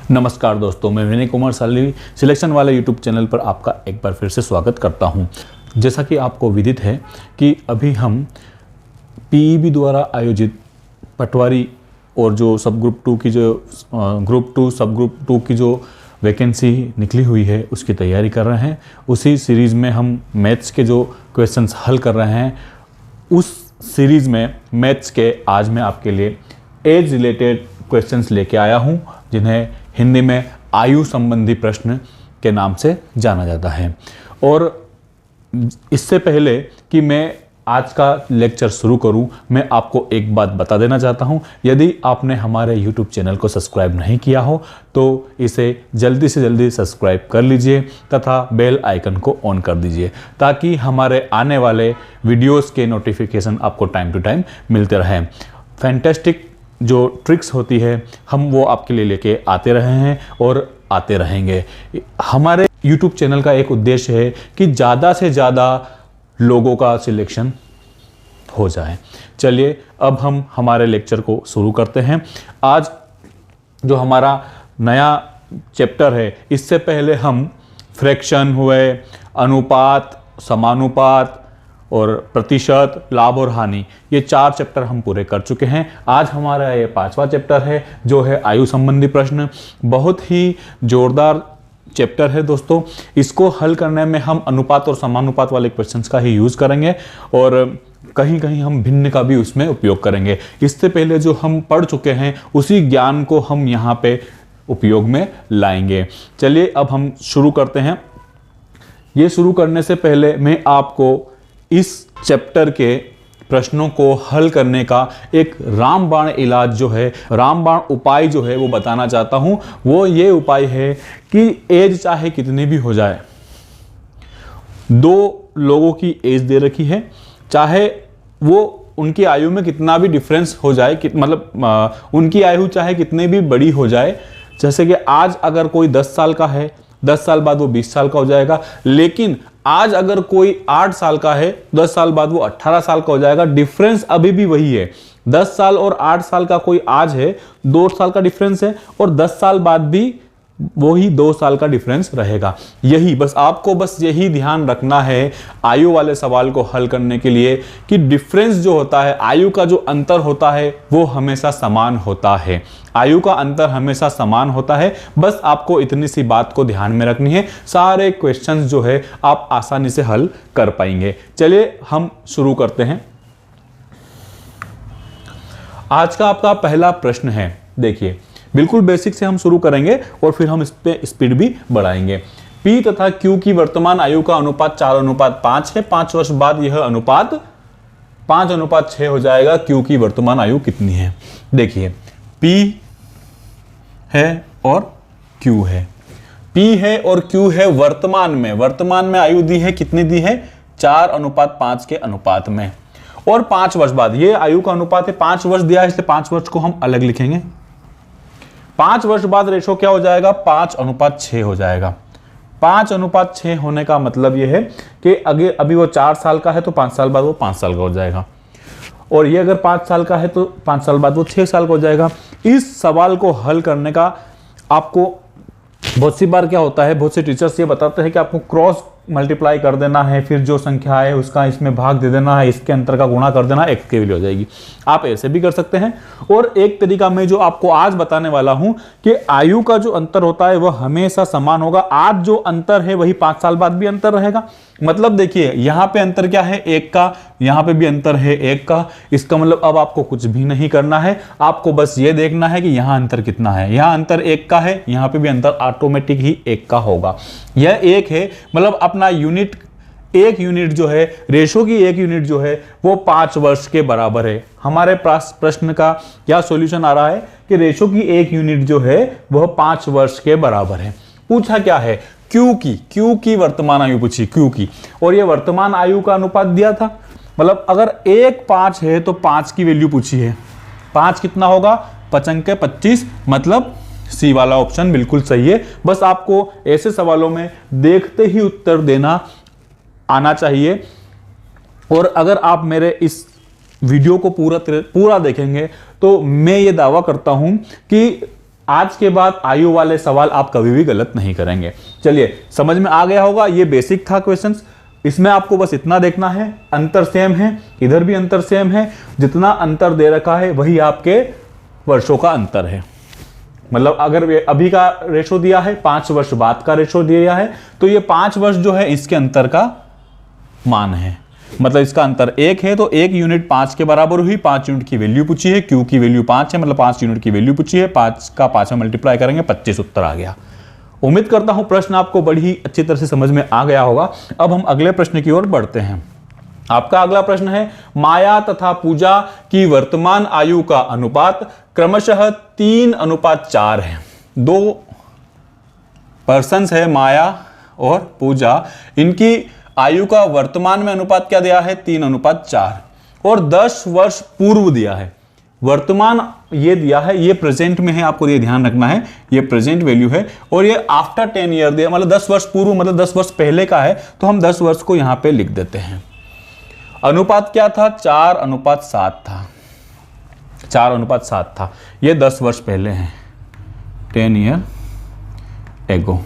नमस्कार दोस्तों, मैं विनय कुमार साली सिलेक्शन वाले यूट्यूब चैनल पर आपका एक बार फिर से स्वागत करता हूं। जैसा कि आपको विदित है कि अभी हम पीईबी द्वारा आयोजित पटवारी और जो सब ग्रुप 2 की जो सब ग्रुप 2 की जो वैकेंसी निकली हुई है उसकी तैयारी कर रहे हैं। उसी सीरीज़ में हम मैथ्स के जो क्वेश्चंस हल कर रहे हैं, उस सीरीज़ में मैथ्स के आज मैं आपके लिए एज रिलेटेड क्वेश्चंस लेके आया हूं, जिन्हें हिंदी में आयु संबंधी प्रश्न के नाम से जाना जाता है। और इससे पहले कि मैं आज का लेक्चर शुरू करूं, मैं आपको एक बात बता देना चाहता हूं। यदि आपने हमारे YouTube चैनल को सब्सक्राइब नहीं किया हो तो इसे जल्दी से जल्दी सब्सक्राइब कर लीजिए तथा बेल आइकन को ऑन कर दीजिए, ताकि हमारे आने वाले वीडियोस के नोटिफिकेशन आपको टाइम टू टाइम मिलते रहें। फैंटास्टिक जो ट्रिक्स होती है हम वो आपके लिए लेके आते रहे हैं और आते रहेंगे। हमारे YouTube चैनल का एक उद्देश्य है कि ज़्यादा से ज़्यादा लोगों का सिलेक्शन हो जाए। चलिए अब हम हमारे लेक्चर को शुरू करते हैं। आज जो हमारा नया चैप्टर है, इससे पहले हम फ्रैक्शन हुए, अनुपात, समानुपात और प्रतिशत, लाभ और हानि, ये 4 चैप्टर हम पूरे कर चुके हैं। आज हमारा ये 5वां चैप्टर है जो है आयु संबंधी प्रश्न। बहुत ही जोरदार चैप्टर है दोस्तों। इसको हल करने में हम अनुपात और समानुपात वाले क्वेश्चंस का ही यूज़ करेंगे और कहीं कहीं हम भिन्न का भी उसमें उपयोग करेंगे। इससे पहले जो हम पढ़ चुके हैं उसी ज्ञान को हम यहाँ पे उपयोग में लाएंगे। चलिए अब हम शुरू करते हैं। ये शुरू करने से पहले मैं आपको इस चैप्टर के प्रश्नों को हल करने का एक रामबाण इलाज जो है, रामबाण उपाय जो है वो बताना चाहता हूं। वो ये उपाय है कि एज चाहे कितनी भी हो जाए, 2 लोगों की एज दे रखी है, चाहे वो उनकी आयु में कितना भी डिफरेंस हो जाए, मतलब उनकी आयु चाहे कितनी भी बड़ी हो जाए। जैसे कि आज अगर कोई 10 साल का है, 10 साल बाद वो 20 साल का हो जाएगा। लेकिन आज अगर कोई 8 साल का है, 10 साल बाद वो 18 साल का हो जाएगा। डिफरेंस अभी भी वही है। 10 साल और 8 साल का कोई आज है, 2 साल का डिफरेंस है, और 10 साल बाद भी वही 2 साल का डिफरेंस रहेगा। यही बस आपको यही ध्यान रखना है आयु वाले सवाल को हल करने के लिए कि डिफरेंस जो होता है, आयु का जो अंतर होता है वो हमेशा समान होता है। आयु का अंतर हमेशा समान होता है। बस आपको इतनी सी बात को ध्यान में रखनी है। सारे क्वेश्चंस जो है आप आसानी से हल कर पाएंगे। चलिए हम शुरू करते हैं। आज का आपका पहला प्रश्न है, देखिए बिल्कुल बेसिक से हम शुरू करेंगे और फिर हम इस पे स्पीड भी बढ़ाएंगे। P तथा Q की वर्तमान आयु का अनुपात 4:5 है। 5 वर्ष बाद यह अनुपात 5:6 हो जाएगा। Q की वर्तमान आयु कितनी है? देखिए P है और Q है। P है और Q है वर्तमान में आयु दी है, कितनी दी है? 4:5 के अनुपात में। और 5 वर्ष बाद, ये आयु का अनुपात है, 5 वर्ष दिया है इसलिए 5 वर्ष को हम अलग लिखेंगे। 5 वर्ष बाद रेशो क्या हो जाएगा? 5:6 हो जाएगा। 5:6 होने का मतलब यह है कि अभी वो 4 साल का है तो 5 साल बाद वो 5 साल का हो जाएगा, और ये अगर 5 साल का है तो 5 साल बाद वो 6 साल का हो जाएगा। इस सवाल को हल करने का आपको बहुत सी बार क्या होता है, बहुत से टीचर्स ये बताते हैं कि आपको क्रॉस मल्टीप्लाई कर देना है, फिर जो संख्या है उसका इसमें भाग दे देना है, इसके अंतर का गुणा कर देना, x के वैल्यू हो जाएगी। आप ऐसे भी कर सकते हैं। और एक तरीका मैं जो आपको आज बताने वाला हूं कि आयु का जो अंतर होता है वह हमेशा समान होगा। आज जो अंतर है वही 5 साल बाद भी अंतर रहेगा। मतलब देखिए यहां पे अंतर क्या है? 1 का, यहां पे भी अंतर है 1 का। इसका मतलब अब आपको कुछ भी नहीं करना है, आपको बस ये देखना है कि यहां अंतर कितना है। यहां अंतर 1 का है, यहां पे भी अंतर ऑटोमेटिक ही 1 का होगा। यह 1 है, मतलब अपना यूनिट, 1 यूनिट जो है, रेशो की 1 यूनिट जो है वो 5 वर्ष के बराबर है। हमारे प्रश्न का क्या सॉल्यूशन आ रहा है कि रेशो की 1 यूनिट जो है वह 5 वर्ष के बराबर है। पूछा क्या है? Q की वर्तमान आयु पूछी, Q की, और ये वर्तमान आयु का अनुपात दिया था। मतलब अगर 1 5 है तो 5 की वैल्यू पूछी है। 5 कितना होगा? 5 25, मतलब सी वाला ऑप्शन बिल्कुल सही है। बस आपको ऐसे सवालों में देखते ही उत्तर देना आना चाहिए। और अगर आप मेरे इस वीडियो को पूरा देखेंगे तो मैं ये दावा करता हूं कि आज के बाद आयु वाले सवाल आप कभी भी गलत नहीं करेंगे। चलिए, समझ में आ गया होगा, ये बेसिक था क्वेश्चंस। इसमें आपको बस इतना देखना है, अंतर सेम है, इधर भी अंतर सेम है, जितना अंतर दे रखा है वही आपके वर्षों का अंतर है। मतलब अगर अभी का रेशो दिया है, 5 वर्ष बाद का रेशो दिया है, तो ये 5 वर्ष जो है इसके अंतर का मान है। मतलब इसका अंतर 1 है तो 1 यूनिट 5 के बराबर हुई। 5 यूनिट की वैल्यू पूछी है, क्यू की वैल्यू 5 है, मतलब 5 यूनिट की वैल्यू पूछी है, 5 का 5 में मल्टीप्लाई करेंगे 25 उत्तर आ गया। उम्मीद करता हूं प्रश्न आपको बड़ी ही अच्छी तरह से समझ में आ गया होगा। अब हम अगले प्रश्न की ओर बढ़ते हैं। आपका अगला प्रश्न है, माया तथा पूजा की वर्तमान आयु का अनुपात क्रमशः 3:4 है। 2 पर्सन्स है, माया और पूजा, इनकी आयु का वर्तमान में अनुपात क्या दिया है? 3:4 और 10 वर्ष पूर्व दिया है। वर्तमान ये दिया है, ये प्रेजेंट में है, आपको ये ध्यान रखना है, ये प्रेजेंट वैल्यू है, और ये आफ्टर 10 ईयर दिया, मतलब 10 वर्ष पूर्व, मतलब 10 वर्ष पहले का है, तो हम 10 वर्ष को यहां पे लिख देते हैं। अनुपात क्या था? 4:7 था। 4:7 था। ये 10 वर्ष पहले है, 10 ईयर एगो।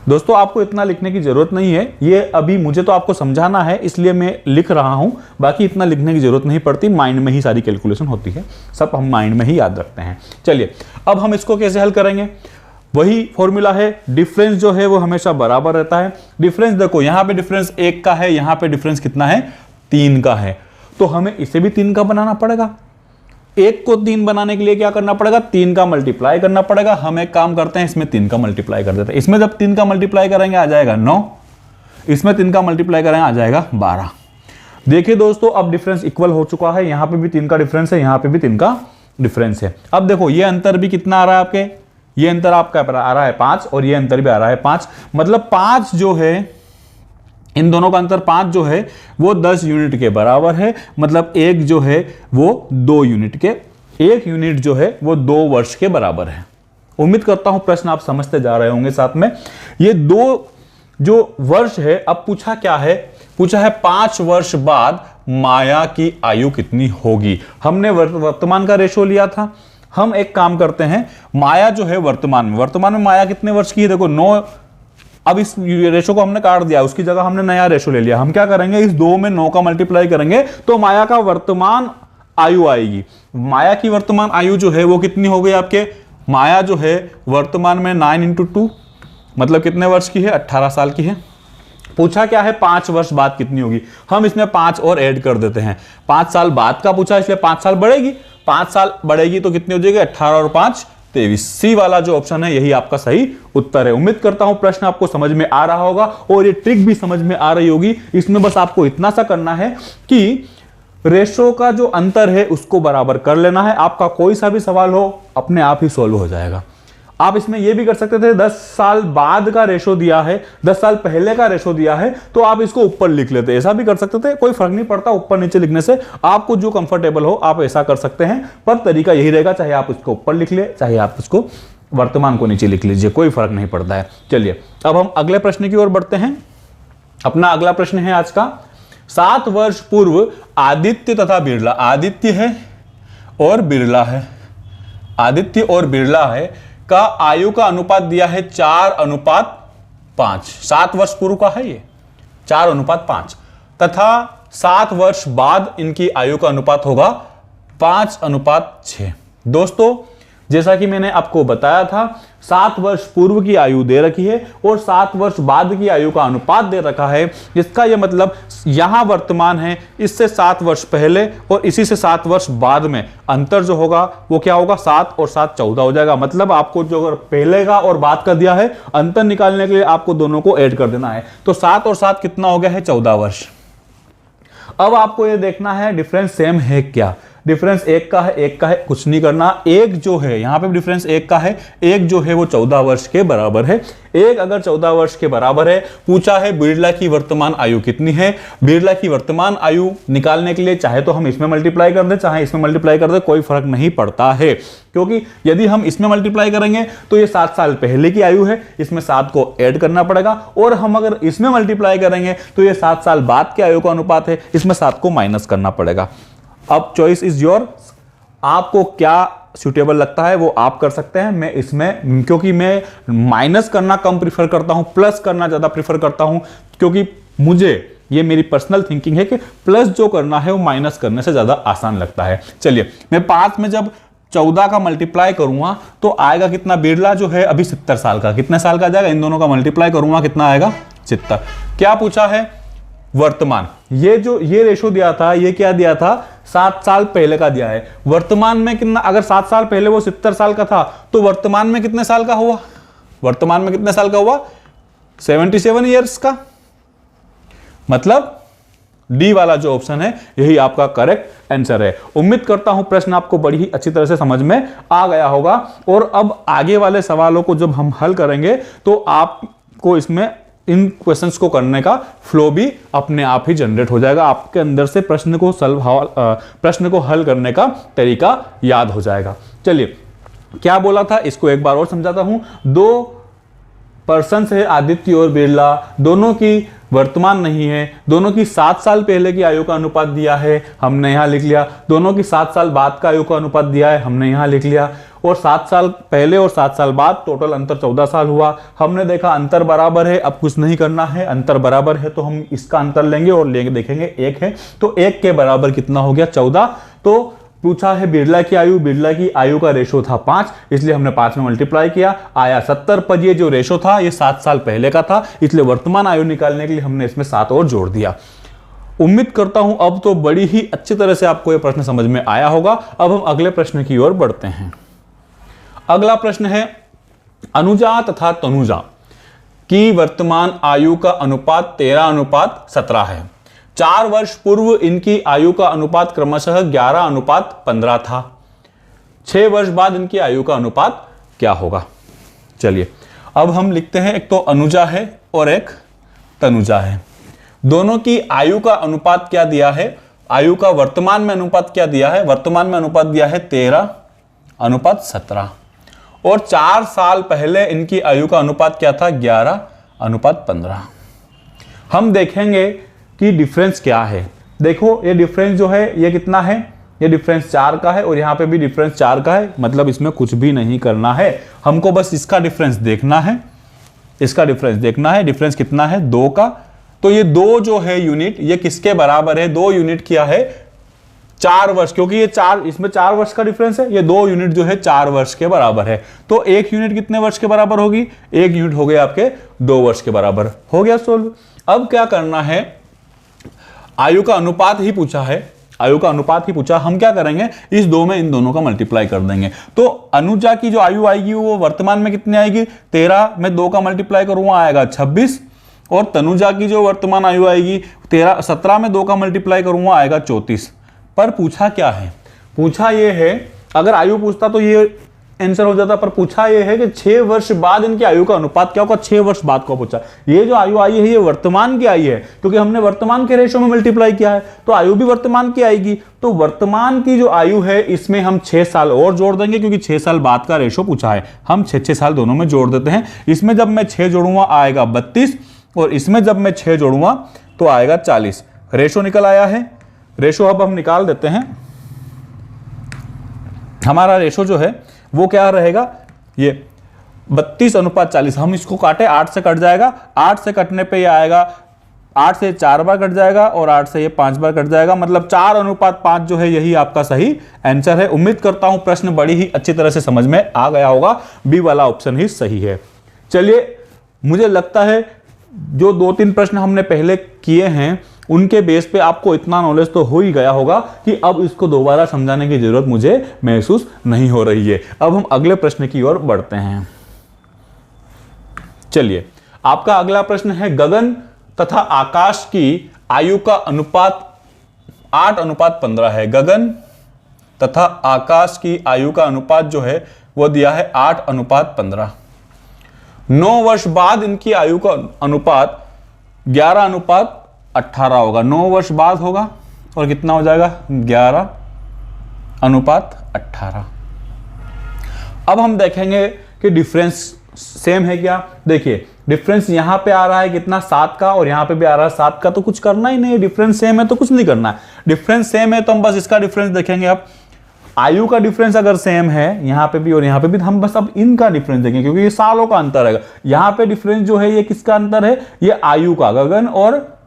दोस्तों, आपको इतना लिखने की जरूरत नहीं है, ये अभी मुझे तो आपको समझाना है इसलिए मैं लिख रहा हूं, बाकी इतना लिखने की जरूरत नहीं पड़ती, माइंड में ही सारी कैलकुलेशन होती है, सब हम माइंड में ही याद रखते हैं। चलिए, अब हम इसको कैसे हल करेंगे? वही फॉर्मूला है, डिफरेंस जो है वो हमेशा बराबर रहता है। डिफरेंस देखो, यहां पे डिफरेंस 1 का है, यहां पे डिफरेंस कितना है? 3 का है, तो हमें इसे भी 3 का बनाना पड़ेगा। 1 को 3 बनाने के लिए क्या करना पड़ेगा? 3 का मल्टीप्लाई करना पड़ेगा। हम एक काम करते हैं, इसमें 3 का मल्टीप्लाई कर देते हैं। इसमें जब 3 का मल्टीप्लाई करेंगे आ जाएगा 9, इसमें 3 का मल्टीप्लाई करेंगे आ जाएगा 12। देखिए दोस्तों, अब डिफरेंस इक्वल हो चुका है, यहां पे भी 3 का डिफरेंस है, यहां पे भी 3 का डिफरेंस है। अब देखो, ये अंतर भी कितना आ रहा है आपके? ये अंतर आपका आ रहा है 5 और ये अंतर भी आ रहा है 5, मतलब 5 जो है, इन दोनों का अंतर 5 जो है वो 10 यूनिट के बराबर है। मतलब 1 जो है वो 2 यूनिट के, 1 यूनिट जो है वो 2 वर्ष के बराबर है। उम्मीद करता हूं प्रश्न आप समझते जा रहे होंगे। साथ में ये 2 जो वर्ष है, अब पूछा क्या है? पूछा है 5 वर्ष बाद माया की आयु कितनी होगी। हमने वर्तमान का रेशो लिया था, हम एक काम करते हैं, माया जो है वर्तमान में माया कितने वर्ष की है? देखो 9। अब इस रेशो को हमने काट दिया, उसकी जगह हमने नया रेशो ले लिया। हम क्या करेंगे? इस 2 में 9 का मल्टीप्लाई करेंगे तो माया का वर्तमान आयु आएगी। माया की वर्तमान आयु जो है वो कितनी हो गई आपके? माया जो है वर्तमान में 9 × 2 मतलब कितने वर्ष की है? 18 साल की है। पूछा क्या है? 5 वर्ष बाद कितनी होगी? हम इसमें 5 और ऐड कर देते हैं। 5 साल बाद का पूछा, इसलिए 5 साल बढ़ेगी। 5 साल बढ़ेगी तो कितनी हो जाएगी? 18 और 5 23। सी वाला जो ऑप्शन है यही आपका सही उत्तर है। उम्मीद करता हूं प्रश्न आपको समझ में आ रहा होगा और ये ट्रिक भी समझ में आ रही होगी। इसमें बस आपको इतना सा करना है कि रेशो का जो अंतर है उसको बराबर कर लेना है। आपका कोई सा भी सवाल हो अपने आप ही सॉल्व हो जाएगा। आप इसमें यह भी कर सकते थे, 10 साल बाद का रेशो दिया है, 10 साल पहले का रेशो दिया है, तो आप इसको ऊपर लिख लेते, ऐसा भी कर सकते थे, कोई फर्क नहीं पड़ता ऊपर नीचे लिखने से। आपको जो कंफर्टेबल हो आप ऐसा कर सकते हैं, पर तरीका यही रहेगा, चाहे आप इसको ऊपर लिख ले, चाहे आप इसको वर्तमान को नीचे लिख लीजिए, कोई फर्क नहीं पड़ता है। चलिए, अब हम अगले प्रश्न की ओर बढ़ते हैं। अपना अगला प्रश्न है आज का, 7 वर्ष पूर्व आदित्य तथा बिरला, आदित्य है और बिरला है, आदित्य और बिरला है का आयु का अनुपात दिया है 4:5। 7 वर्ष पूर्व का है ये 4:5 तथा 7 वर्ष बाद इनकी आयु का अनुपात होगा 5:6। दोस्तों, जैसा कि मैंने आपको बताया था, 7 वर्ष पूर्व की आयु दे रखी है और 7 वर्ष बाद की आयु का अनुपात दे रखा है। इसका यह मतलब यहां वर्तमान है, इससे 7 वर्ष पहले और इसी से 7 वर्ष बाद में अंतर जो होगा वो क्या होगा? 7 और 7 14 हो जाएगा। मतलब आपको जो अगर पहले का और बाद का दिया है, अंतर निकालने के लिए आपको दोनों को ऐड कर देना है। तो 7 और 7 कितना हो गया है? 14 वर्ष। अब आपको यह देखना है डिफरेंस सेम है क्या। डिफरेंस 1 का है, 1 का है, कुछ नहीं करना। 1 जो है यहां पे डिफरेंस 1 का है, 1 जो है वो 14 वर्ष के बराबर है। 1 अगर 14 वर्ष के बराबर है, पूछा है बिरला की वर्तमान आयु कितनी है। बिरला की वर्तमान आयु निकालने के लिए चाहे तो हम इसमें मल्टीप्लाई कर दें, चाहे इसमें मल्टीप्लाई कर दें, कोई फर्क नहीं पड़ता है, क्योंकि यदि हम इसमें मल्टीप्लाई करेंगे तो ये 7 साल पहले की आयु है, इसमें 7 को ऐड करना पड़ेगा, और हम अगर इसमें मल्टीप्लाई करेंगे तो ये 7 साल बाद के आयु का अनुपात है, इसमें 7 को माइनस करना पड़ेगा। अब चॉइस इज योर। आपको क्या सूटेबल लगता है वो आप कर सकते हैं। मैं इसमें, क्योंकि मैं माइनस करना कम प्रीफर करता हूं, प्लस करना ज्यादा प्रीफर करता हूं, क्योंकि मुझे ये मेरी पर्सनल थिंकिंग है कि प्लस जो करना है वो माइनस करने से ज्यादा आसान लगता है। चलिए, मैं 5 में जब 14 का मल्टीप्लाई करूंगा तो आएगा कितना? बिरला जो है अभी 70 साल का, कितने साल का जाएगा? इन दोनों का मल्टीप्लाई करूंगा कितना आएगा? 70। क्या पूछा है? वर्तमान। ये जो ये रेशो दिया था, ये क्या दिया था? 7 साल पहले का दिया है। वर्तमान में कितना? अगर 7 साल पहले वो 70 साल का था तो वर्तमान में कितने साल का हुआ? वर्तमान में कितने साल का हुआ? 77 ईयर्स का। मतलब डी वाला जो ऑप्शन है यही आपका करेक्ट आंसर है। उम्मीद करता हूं प्रश्न आपको बड़ी ही अच्छी तरह से समझ में आ गया होगा, और अब आगे वाले सवालों को जब हम हल करेंगे तो आपको इसमें इन क्वेश्चंस को करने का फ्लो भी अपने आप ही जनरेट हो जाएगा। आपके अंदर से प्रश्न को हल करने का तरीका याद हो जाएगा। चलिए, क्या बोला था इसको एक बार और समझाता हूं। 2 पर्सन है, आदित्य और बिरला, दोनों की वर्तमान नहीं है, दोनों की 7 साल पहले की आयु का अनुपात दिया है, हमने यहां लिख लिया। दोनों की 7 साल बाद का आयु का अनुपात दिया है, हमने यहां लिख लिया। और 7 साल पहले और 7 साल बाद टोटल अंतर 14 साल हुआ। हमने देखा अंतर बराबर है, अब कुछ नहीं करना है, अंतर बराबर है तो हम इसका अंतर लेंगे और लेंगे, देखेंगे 1 है तो 1 के बराबर कितना हो गया? 14। तो पूछा है बिरला की आयु, बिरला की आयु का रेशो था 5, इसलिए हमने 5 में मल्टीप्लाई किया, आया 70। पर ये जो रेशो था ये 7 साल पहले का था, इसलिए वर्तमान आयु निकालने के लिए हमने इसमें 7 और जोड़ दिया। उम्मीद करता हूं अब तो बड़ी ही अच्छी तरह से आपको यह प्रश्न समझ में आया होगा। अब हम अगले प्रश्न की ओर बढ़ते हैं। अगला प्रश्न है, अनुजा तथा तनुजा की वर्तमान आयु का अनुपात 13:17 है। 4 वर्ष पूर्व इनकी आयु का अनुपात क्रमशः 11:15 था। 6 वर्ष बाद इनकी आयु का अनुपात क्या होगा? चलिए, अब हम लिखते हैं, एक तो अनुजा है और एक तनुजा है। दोनों की आयु का अनुपात क्या दिया है? आयु का वर्तमान में अनुपात क्या दिया है? वर्तमान में अनुपात दिया है 13:17, और 4 साल पहले इनकी आयु का अनुपात क्या था? 11:15। हम देखेंगे कि डिफरेंस क्या है। देखो, ये डिफरेंस जो है ये कितना है? ये डिफरेंस 4 का है, और यहां पे भी डिफरेंस 4 का है। मतलब इसमें कुछ भी नहीं करना है, हमको बस इसका डिफरेंस देखना है। इसका डिफरेंस देखना है। डिफरेंस कितना है? 2 का। तो ये 2 जो है यूनिट, ये किसके बराबर है? 2 यूनिट क्या है? 4 वर्ष, क्योंकि ये 4, इसमें 4 वर्ष का डिफरेंस है। ये 2 यूनिट जो है 4 वर्ष के बराबर है। तो 1 यूनिट कितने वर्ष के बराबर होगी? 1 यूनिट हो गया आपके 2 वर्ष के बराबर। हो गया सोल्व। अब क्या करना है? आयु का अनुपात ही पूछा है, आयु का अनुपात ही पूछा। हम क्या करेंगे? इस 2 में इन दोनों का मल्टीप्लाई कर देंगे। तो अनुजा की जो आयु आएगी वो वर्तमान में कितनी आएगी? 13 में 2 का मल्टीप्लाई करूंगा आएगा 26, और तनुजा की जो वर्तमान आयु आएगी 17 में 2 का मल्टीप्लाई करूंगा आएगा 34। पर पूछा क्या है? पूछा ये है, अगर आयु पूछता तो ये आंसर हो जाता, पर पूछा ये है कि 6 वर्ष बाद इनकी आयु का अनुपात क्या होगा? 6 वर्ष बाद को पूछा। ये जो आयु आई है ये वर्तमान की आई है, क्योंकि हमने वर्तमान के रेशो में मल्टीप्लाई किया है, तो आयु भी वर्तमान की आएगी। तो वर्तमान की जो आयु है इसमें हम 6 साल और जोड़ देंगे, क्योंकि 6 साल बाद का रेशो पूछा है। हम 6 साल दोनों में जोड़ देते हैं। इसमें जब मैं 6 जोड़ूंगा आएगा 32, और इसमें जब मैं 6 जोड़ूंगा तो आएगा 40। रेशो निकल आया है। रेशो अब हम निकाल देते हैं। हमारा रेशो जो है वो क्या रहेगा? ये 32:40। हम इसको काटे, 8 से कट जाएगा। 8 से कटने पे ये आएगा, 8 से 4 बार कट जाएगा, और 8 से ये 5 बार कट जाएगा। मतलब 4:5 जो है यही आपका सही आंसर है। उम्मीद करता हूं प्रश्न बड़ी ही अच्छी तरह से समझ में आ गया होगा। बी वाला ऑप्शन ही सही है। चलिए, मुझे लगता है जो 2-3 प्रश्न हमने पहले किए हैं उनके बेस पे आपको इतना नॉलेज तो हो ही गया होगा कि अब इसको दोबारा समझाने की जरूरत मुझे महसूस नहीं हो रही है। अब हम अगले प्रश्न की ओर बढ़ते हैं। चलिए, आपका अगला प्रश्न है, गगन तथा आकाश की आयु का अनुपात 8:15 है। गगन तथा आकाश की आयु का अनुपात जो है वो दिया है 8:15। 9 वर्ष बाद इनकी आयु का अनुपात 11:18 होगा। 9 वर्ष बाद होगा और कितना हो जाएगा? 11:18। अब हम देखेंगे कि डिफरेंस सेम है क्या। देखिए, डिफरेंस यहां पे आ रहा है कितना? 7 का, और यहां पे भी आ रहा है 7 का। तो कुछ करना ही नहीं है, डिफरेंस सेम है तो कुछ नहीं करना है। डिफरेंस सेम है तो हम बस इसका डिफरेंस देखेंगे। अब आयु का डिफरेंस अगर सेम है यहाँ पे भी और यहाँ पे भी, तो हम बस अब इनका डिफरेंस देखेंगे क्योंकि ये सालों का अंतर है। यहाँ पे डिफरेंस जो है ये किसका अंतर है, ये आयु का, गगन और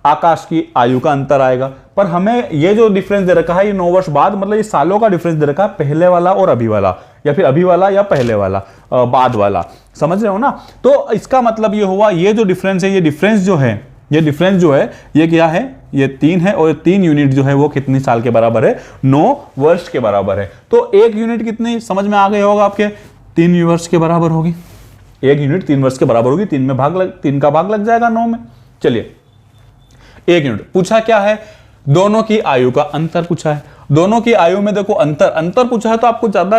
आकाश की आयु का अंतर आएगा। पर हमें ये जो डिफरेंस दे रखा है ये 9 वर्ष बाद, मतलब ये सालों का डिफरेंस दे रखा है, पहले वाला और अभी वाला, या फिर अभी वाला या पहले वाला, बाद वाला, समझ रहे हो ना। तो इसका मतलब ये हुआ, ये जो डिफरेंस है, ये डिफरेंस जो है, ये क्या है, ये 3 है, और 3 यूनिट जो है वो कितनी साल के बराबर है, 9 वर्ष के बराबर है। तो 1 यूनिट कितनी, समझ में आ गया होगा आपके, 3 वर्ष के बराबर होगी। 1 यूनिट 3 वर्ष के बराबर होगी, 3 का भाग लग जाएगा 9 में। चलिए 1 यूनिट पूछा क्या है, दोनों की आयु का अंतर पूछा है। दोनों की आयु में देखो अंतर पूछा है, तो आपको ज्यादा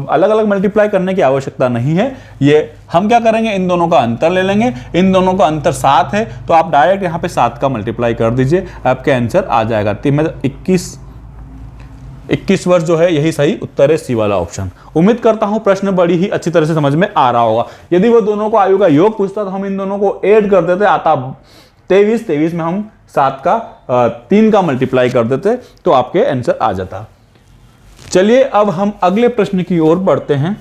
अलग अलग मल्टीप्लाई करने की आवश्यकता नहीं है। ये हम क्या करेंगे, इन दोनों का अंतर ले लेंगे। इन दोनों का अंतर 7 है, तो आप डायरेक्ट यहां पे 7 का मल्टीप्लाई कर दीजिए, आपका आंसर आ जाएगा। 21 वर्ष जो है यही सही उत्तर है, सी वाला ऑप्शन। उम्मीद करता हूं प्रश्न बड़ी ही अच्छी तरह से समझ में आ रहा होगा। यदि वो दोनों को आयु का योग पूछता तो हम इन दोनों को ऐड कर देते, आता 23 में हम 7 का 3 का मल्टीप्लाई कर देते तो आपके आंसर आ जाता। चलिए अब हम अगले प्रश्न की ओर बढ़ते हैं।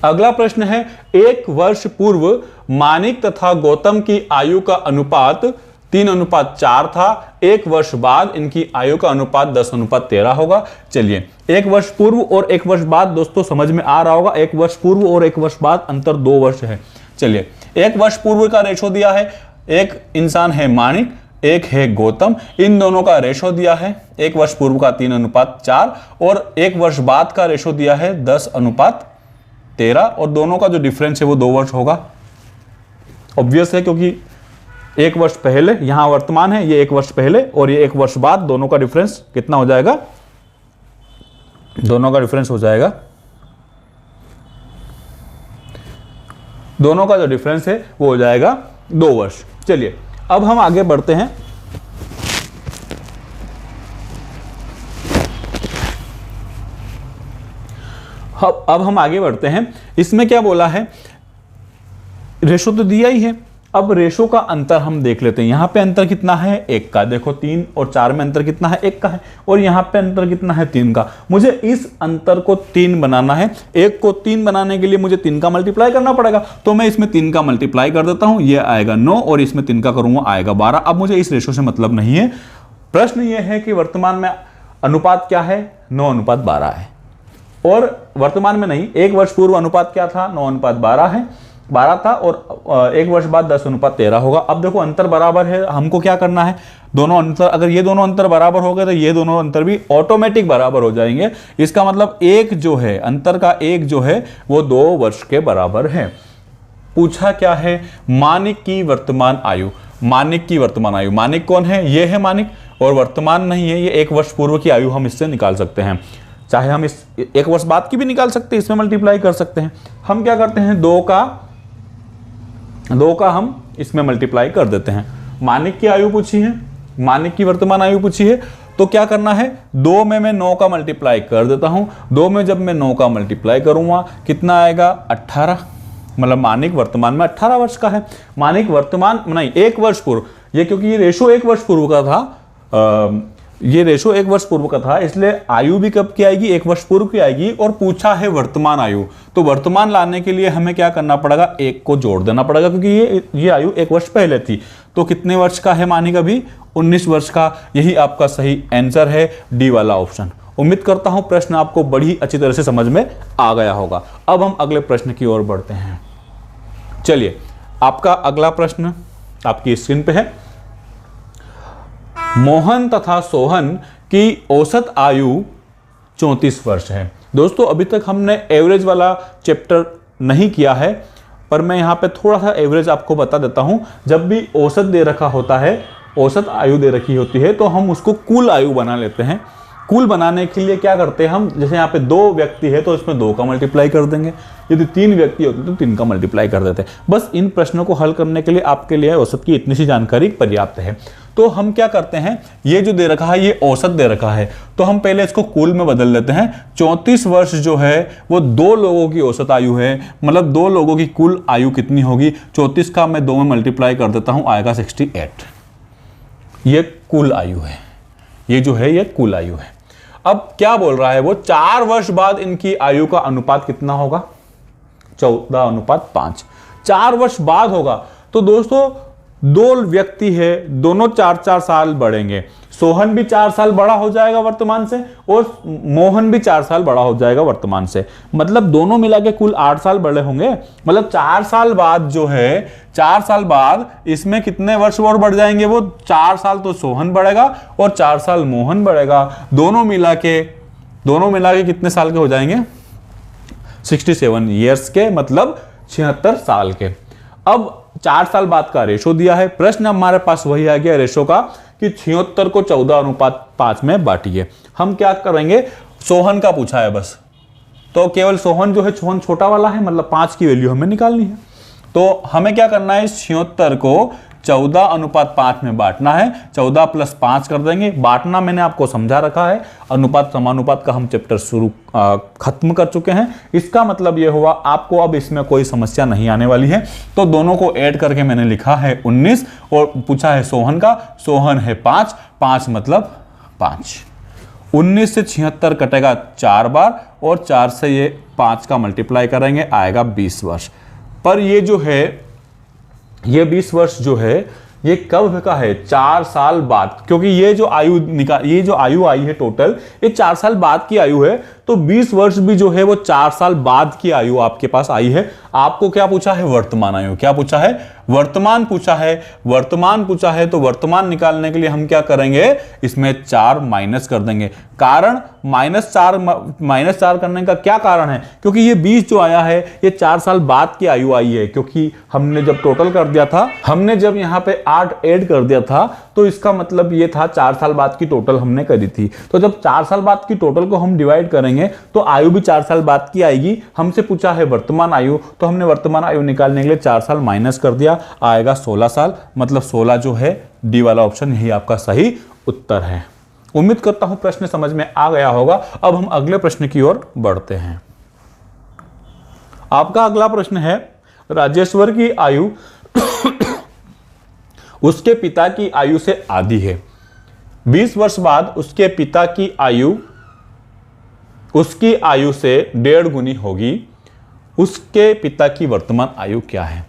अगला प्रश्न है, 1 वर्ष पूर्व मानिक तथा गौतम की आयु का अनुपात 3:4 था, 1 वर्ष बाद इनकी आयु का अनुपात 10:13 होगा। चलिए 1 वर्ष पूर्व और 1 वर्ष बाद दोस्तों समझ में आ रहा होगा। 1 वर्ष पूर्व और 1 वर्ष बाद अंतर 2 वर्ष है। चलिए 1 वर्ष पूर्व का रेशो दिया है, एक इंसान है मानिक, एक है गौतम, इन दोनों का रेशो दिया है 1 वर्ष पूर्व का 3:4 और 1 वर्ष बाद का रेशो दिया है 10:13 और दोनों का जो डिफरेंस है वो 2 वर्ष होगा। ऑब्वियस है क्योंकि 1 वर्ष पहले, यहां वर्तमान है, ये 1 वर्ष पहले और ये 1 वर्ष बाद, दोनों का डिफरेंस कितना हो जाएगा, दोनों का डिफरेंस हो जाएगा, दोनों का जो डिफरेंस है वो हो जाएगा 2 वर्ष। चलिए अब हम आगे बढ़ते हैं। अब हम आगे बढ़ते हैं। इसमें क्या बोला है, रेशो तो दिया ही है, अब रेशो का अंतर हम देख लेते हैं। यहां पे अंतर कितना है, 1 का। देखो 3 और 4 में अंतर कितना है, 1 का है, और यहां पे अंतर कितना है, 3 का। मुझे इस अंतर को 3 बनाना है। 1 को 3 बनाने के लिए मुझे 3 का मल्टीप्लाई करना पड़ेगा, तो मैं इसमें 3 का मल्टीप्लाई कर देता हूं, ये आएगा 9 और इसमें 3 का करूंगा आएगा 12। अब मुझे इस रेशो से मतलब नहीं है। प्रश्न ये है कि वर्तमान में अनुपात क्या है, 9:12 है, और वर्तमान में नहीं, 1 वर्ष पूर्व अनुपात क्या था, 9:12 है, 12 था, और 1 वर्ष बाद 10:13 होगा। अब देखो अंतर बराबर है, हमको क्या करना है, दोनों अंतर, अगर ये दोनों अंतर बराबर हो गए तो ये दोनों अंतर भी ऑटोमेटिक बराबर हो जाएंगे। इसका मतलब एक जो है, अंतर का 1 जो है वो 2 वर्ष के बराबर है। पूछा क्या है, मानिक की वर्तमान आयु। मानिक की वर्तमान आयु, मानिक कौन है, ये है मानिक, और वर्तमान नहीं है, ये 1 वर्ष पूर्व की आयु हम इससे निकाल सकते हैं। चाहे हम इस 1 वर्ष बाद की भी निकाल सकते हैं, इसमें मल्टीप्लाई कर सकते हैं। हम क्या करते हैं, 2 का हम इसमें मल्टीप्लाई कर देते हैं। मानिक की आयु पूछी है, मानिक की वर्तमान आयु पूछी है, तो क्या करना है, 2 में मैं 9 का मल्टीप्लाई कर देता हूं। 2 में जब मैं 9 का मल्टीप्लाई करूंगा कितना आएगा, 18, मतलब मानिक वर्तमान में 18 वर्ष का है। मानिक वर्तमान नहीं, 1 वर्ष पूर्व, ये क्योंकि ये रेशो 1 वर्ष पूर्व का था, ये रेशो 1 वर्ष पूर्व का था, इसलिए आयु भी कब की आएगी, 1 वर्ष पूर्व की आएगी, और पूछा है वर्तमान आयु, तो वर्तमान लाने के लिए हमें क्या करना पड़ेगा, 1 को जोड़ देना पड़ेगा, क्योंकि ये आयु 1 वर्ष पहले थी। तो कितने वर्ष का है मानिक अभी, 19 वर्ष का। यही आपका सही आंसर है, डी वाला ऑप्शन। उम्मीद करता हूं प्रश्न आपको बड़ी अच्छी तरह से समझ में आ गया होगा। अब हम अगले प्रश्न की ओर बढ़ते हैं। चलिए आपका अगला प्रश्न आपकी स्क्रीन पे है। मोहन तथा सोहन की औसत आयु 34 वर्ष है। दोस्तों अभी तक हमने एवरेज वाला चैप्टर नहीं किया है, पर मैं यहां पे थोड़ा सा एवरेज आपको बता देता हूं। जब भी औसत दे रखा होता है, औसत आयु दे रखी होती है, तो हम उसको कुल आयु बना लेते हैं। कुल बनाने के लिए क्या करते हैं हम, जैसे यहाँ पे 2 व्यक्ति है तो इसमें 2 का मल्टीप्लाई कर देंगे, यदि 3 व्यक्ति होते तो 3 का मल्टीप्लाई कर देते हैं। बस इन प्रश्नों को हल करने के लिए आपके लिए औसत की इतनी सी जानकारी पर्याप्त है। तो हम क्या करते हैं, ये जो दे रखा है ये औसत दे रखा है, तो हम पहले इसको कुल में बदल लेते हैं। 34 वर्ष जो है वो 2 लोगों की औसत आयु है, मतलब 2 लोगों की कुल आयु कितनी होगी, 34 का मैं 2 में मल्टीप्लाई कर देता हूं, आएगा 68। ये कुल आयु है। ये जो है ये कुल आयु है। अब क्या बोल रहा है वो, 4 वर्ष बाद इनकी आयु का अनुपात कितना होगा, 14:5। 4 वर्ष बाद होगा तो दोस्तों 2 व्यक्ति है, दोनों 4-4 साल बढ़ेंगे। सोहन भी 4 साल बड़ा हो जाएगा वर्तमान से और मोहन भी 4 साल बड़ा हो जाएगा वर्तमान से, मतलब दोनों मिला के कुल 8 साल बड़े होंगे। मतलब 4 साल बाद जो है, 4 साल बाद इसमें कितने वर्ष और बढ़ जाएंगे, वो 4 साल तो सोहन बढ़ेगा और 4 साल मोहन बढ़ेगा। दोनों मिला के कितने साल के हो जाएंगे, 67 ईयर्स के, मतलब 76 साल के। अब 4 साल बाद का रेशो दिया है, प्रश्न हमारे पास वही आ गया रेशो का कि 76 को 14:5 में बांटिए। हम क्या करेंगे, सोहन का पूछा है बस, तो केवल सोहन जो है, सोहन छोटा वाला है, मतलब 5 की वैल्यू हमें निकालनी है। तो हमें क्या करना है, इस 76 को 14:5 में बांटना है। 14 + 5 कर देंगे। बांटना मैंने आपको समझा रखा है, अनुपात समानुपात का हम चैप्टर खत्म कर चुके हैं। इसका मतलब ये हुआ आपको अब इसमें कोई समस्या नहीं आने वाली है। तो दोनों को ऐड करके मैंने लिखा है 19 और पूछा है सोहन का, सोहन है 5 मतलब 5। 19 से 76 कटेगा 4 बार और 4 से ये 5 का मल्टीप्लाई करेंगे, आएगा 20 वर्ष। पर ये जो है, ये 20 वर्ष जो है ये कब का है, 4 साल बाद, क्योंकि ये जो आयु आई है टोटल, ये 4 साल बाद की आयु है। तो 20 वर्ष भी जो है वो 4 साल बाद की आयु आपके पास आई है। आपको क्या पूछा है, वर्तमान आयु। क्या पूछा है, वर्तमान पूछा है। वर्तमान पूछा है तो वर्तमान निकालने के लिए हम क्या करेंगे, इसमें 4 माइनस कर देंगे। कारण -4 करने का क्या कारण है, क्योंकि ये 20 जो आया है ये 4 साल बाद की आयु आई है, क्योंकि हमने जब टोटल कर दिया था, हमने जब यहाँ पे 8 ऐड कर दिया था, तो इसका मतलब ये था 4 साल बाद की टोटल हमने करी थी। तो जब 4 साल बाद की टोटल को हम डिवाइड करेंगे तो आयु भी 4 साल बाद की आएगी। हमसे पूछा है वर्तमान आयु, तो हमने वर्तमान आयु निकालने के लिए 4 साल माइनस कर दिया, आएगा 16 साल। मतलब 16 जो है, डी वाला ऑप्शन यही आपका सही उत्तर है। उम्मीद करता हूं प्रश्न समझ में आ गया होगा। अब हम अगले प्रश्न की ओर बढ़ते हैं। आपका अगला प्रश्न है, राजेश्वर की आयु उसके पिता की आयु से आधी है। 20 वर्ष बाद उसके पिता की आयु उसकी आयु से 1.5 गुनी होगी। उसके पिता की वर्तमान आयु क्या है।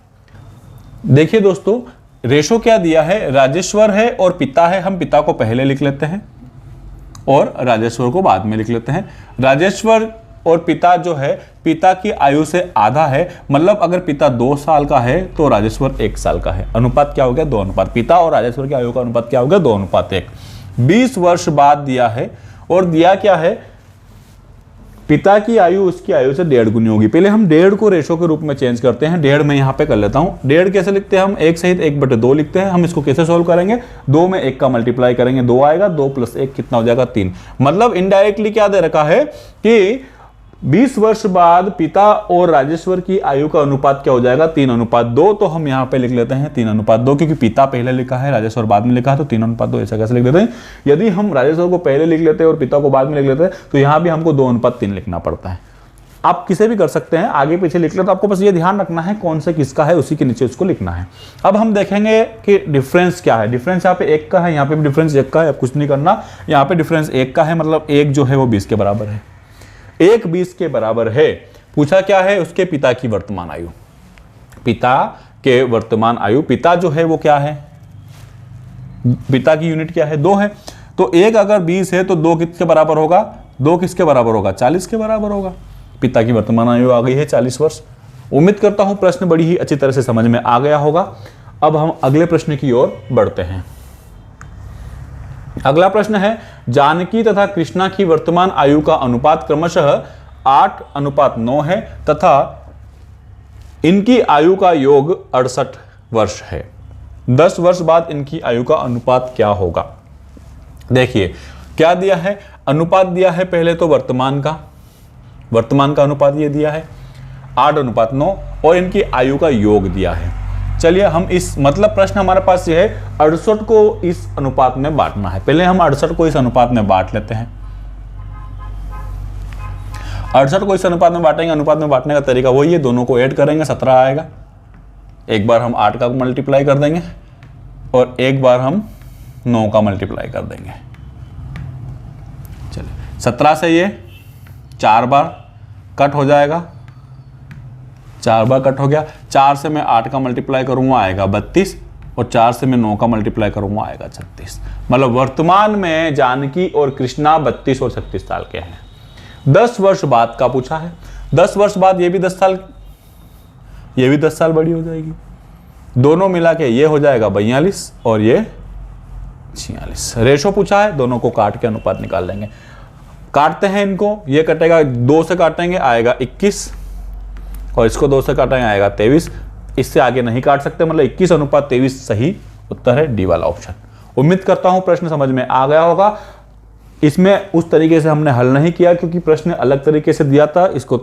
देखिए दोस्तों, रेशो क्या दिया है, राजेश्वर है और पिता है। हम पिता को पहले लिख लेते हैं और राजेश्वर को बाद में लिख लेते हैं। राजेश्वर और पिता जो है, पिता की आयु से आधा है, मतलब अगर पिता 2 साल का है तो राजेश्वर 1 साल का है। अनुपात क्या हो गया, 2 अनुपात। पिता और राजेश्वर की आयु का अनुपात क्या हो गया, 2:1। 20 वर्ष बाद दिया है और दिया क्या है, पिता की आयु उसकी आयु से 1.5 गुनी होगी। पहले हम 1.5 को रेशो के रूप में चेंज करते हैं। 1.5 में यहां पे कर लेता हूं। 1.5 कैसे लिखते हैं हम, 1 सहित 1/2 लिखते हैं। हम इसको कैसे सोल्व करेंगे, 2 में 1 का मल्टीप्लाई करेंगे, 2 आएगा। 2 + 1 कितना हो जाएगा, 3। मतलब इनडायरेक्टली क्या दे रखा है कि 20 वर्ष बाद पिता और राजेश्वर की आयु का अनुपात क्या हो जाएगा, 3:2। तो हम यहाँ पे लिख लेते हैं 3:2, क्योंकि पिता पहले लिखा है, राजेश्वर बाद में लिखा है, तो 3:2 ऐसा कैसे लिख देते हैं। यदि हम राजेश्वर को पहले लिख लेते हैं और पिता को बाद में लिख लेते हैं तो यहाँ भी हमको 2:3 लिखना पड़ता है। आप किसे भी कर सकते हैं, आगे पीछे लिख ले, तो आपको बस ये ध्यान रखना है कौन से किसका है, उसी के नीचे उसको लिखना है। अब हम देखेंगे कि डिफरेंस क्या है। डिफरेंस यहाँ पे 1 का है, यहाँ पे भी डिफरेंस 1 का है। अब कुछ नहीं करना, यहाँ पे डिफरेंस 1 का है, मतलब 1 जो है वो 20 के बराबर है। 1 20 के बराबर है। पूछा क्या है, उसके पिता की वर्तमान आयु। पिता के वर्तमान आयु, पिता जो है वो क्या है, पिता की यूनिट क्या है, 2 है। तो 1 अगर 20 है तो 2 किसके बराबर होगा, 2 किसके बराबर होगा, 40 के बराबर होगा। पिता की वर्तमान आयु आ गई है 40 वर्ष। उम्मीद करता हूं प्रश्न बड़ी ही अच्छी तरह से समझ में आ गया होगा। अब हम अगले प्रश्न की ओर बढ़ते हैं। अगला प्रश्न है, जानकी तथा कृष्णा की वर्तमान आयु का अनुपात क्रमशः 8:9 है तथा इनकी आयु का योग 68 वर्ष है। 10 वर्ष बाद इनकी आयु का अनुपात क्या होगा। देखिए क्या दिया है, अनुपात दिया है पहले तो वर्तमान का अनुपात ये दिया है 8:9 और इनकी आयु का योग दिया है। चलिए हम इस, मतलब प्रश्न हमारे पास ये है 68 को इस अनुपात में बांटना है। पहले हम 68 को इस अनुपात में बांट लेते हैं। 68 को इस अनुपात में बांटेंगे। अनुपात में बांटने का तरीका वही है, दोनों को ऐड करेंगे, 17 आएगा। एक बार हम 8 का मल्टीप्लाई कर देंगे और एक बार हम 9 का मल्टीप्लाई कर देंगे। 17 से ये 4 बार कट हो जाएगा, 4 बार कट हो गया। 4 से मैं 8 का मल्टीप्लाई करूँगा आएगा 32, और 4 से मैं 9 का मल्टीप्लाई करूँगा आएगा 36। मतलब वर्तमान में जानकी और कृष्णा 32 और 36 साल के हैं। 10 वर्ष बाद का पूछा है, 10 वर्ष बाद ये भी 10 साल, ये भी 10 साल बड़ी हो जाएगी। दोनों मिला के ये हो जाएगा 42 और ये 46। रेशो पूछा है, दोनों को काट के अनुपात निकाल लेंगे। काटते हैं इनको, ये कटेगा 2 से काटेंगे आएगा 21, और इसको 2 से काटेंगे आएगा 23। इससे आगे नहीं काट सकते, मतलब 21:23 सही उत्तर है डी वाला ऑप्शन। उम्मीद करता हूं प्रश्न समझ में आ गया होगा। इसमें उस तरीके से हमने हल नहीं किया क्योंकि प्रश्न अलग तरीके से दिया था, इसको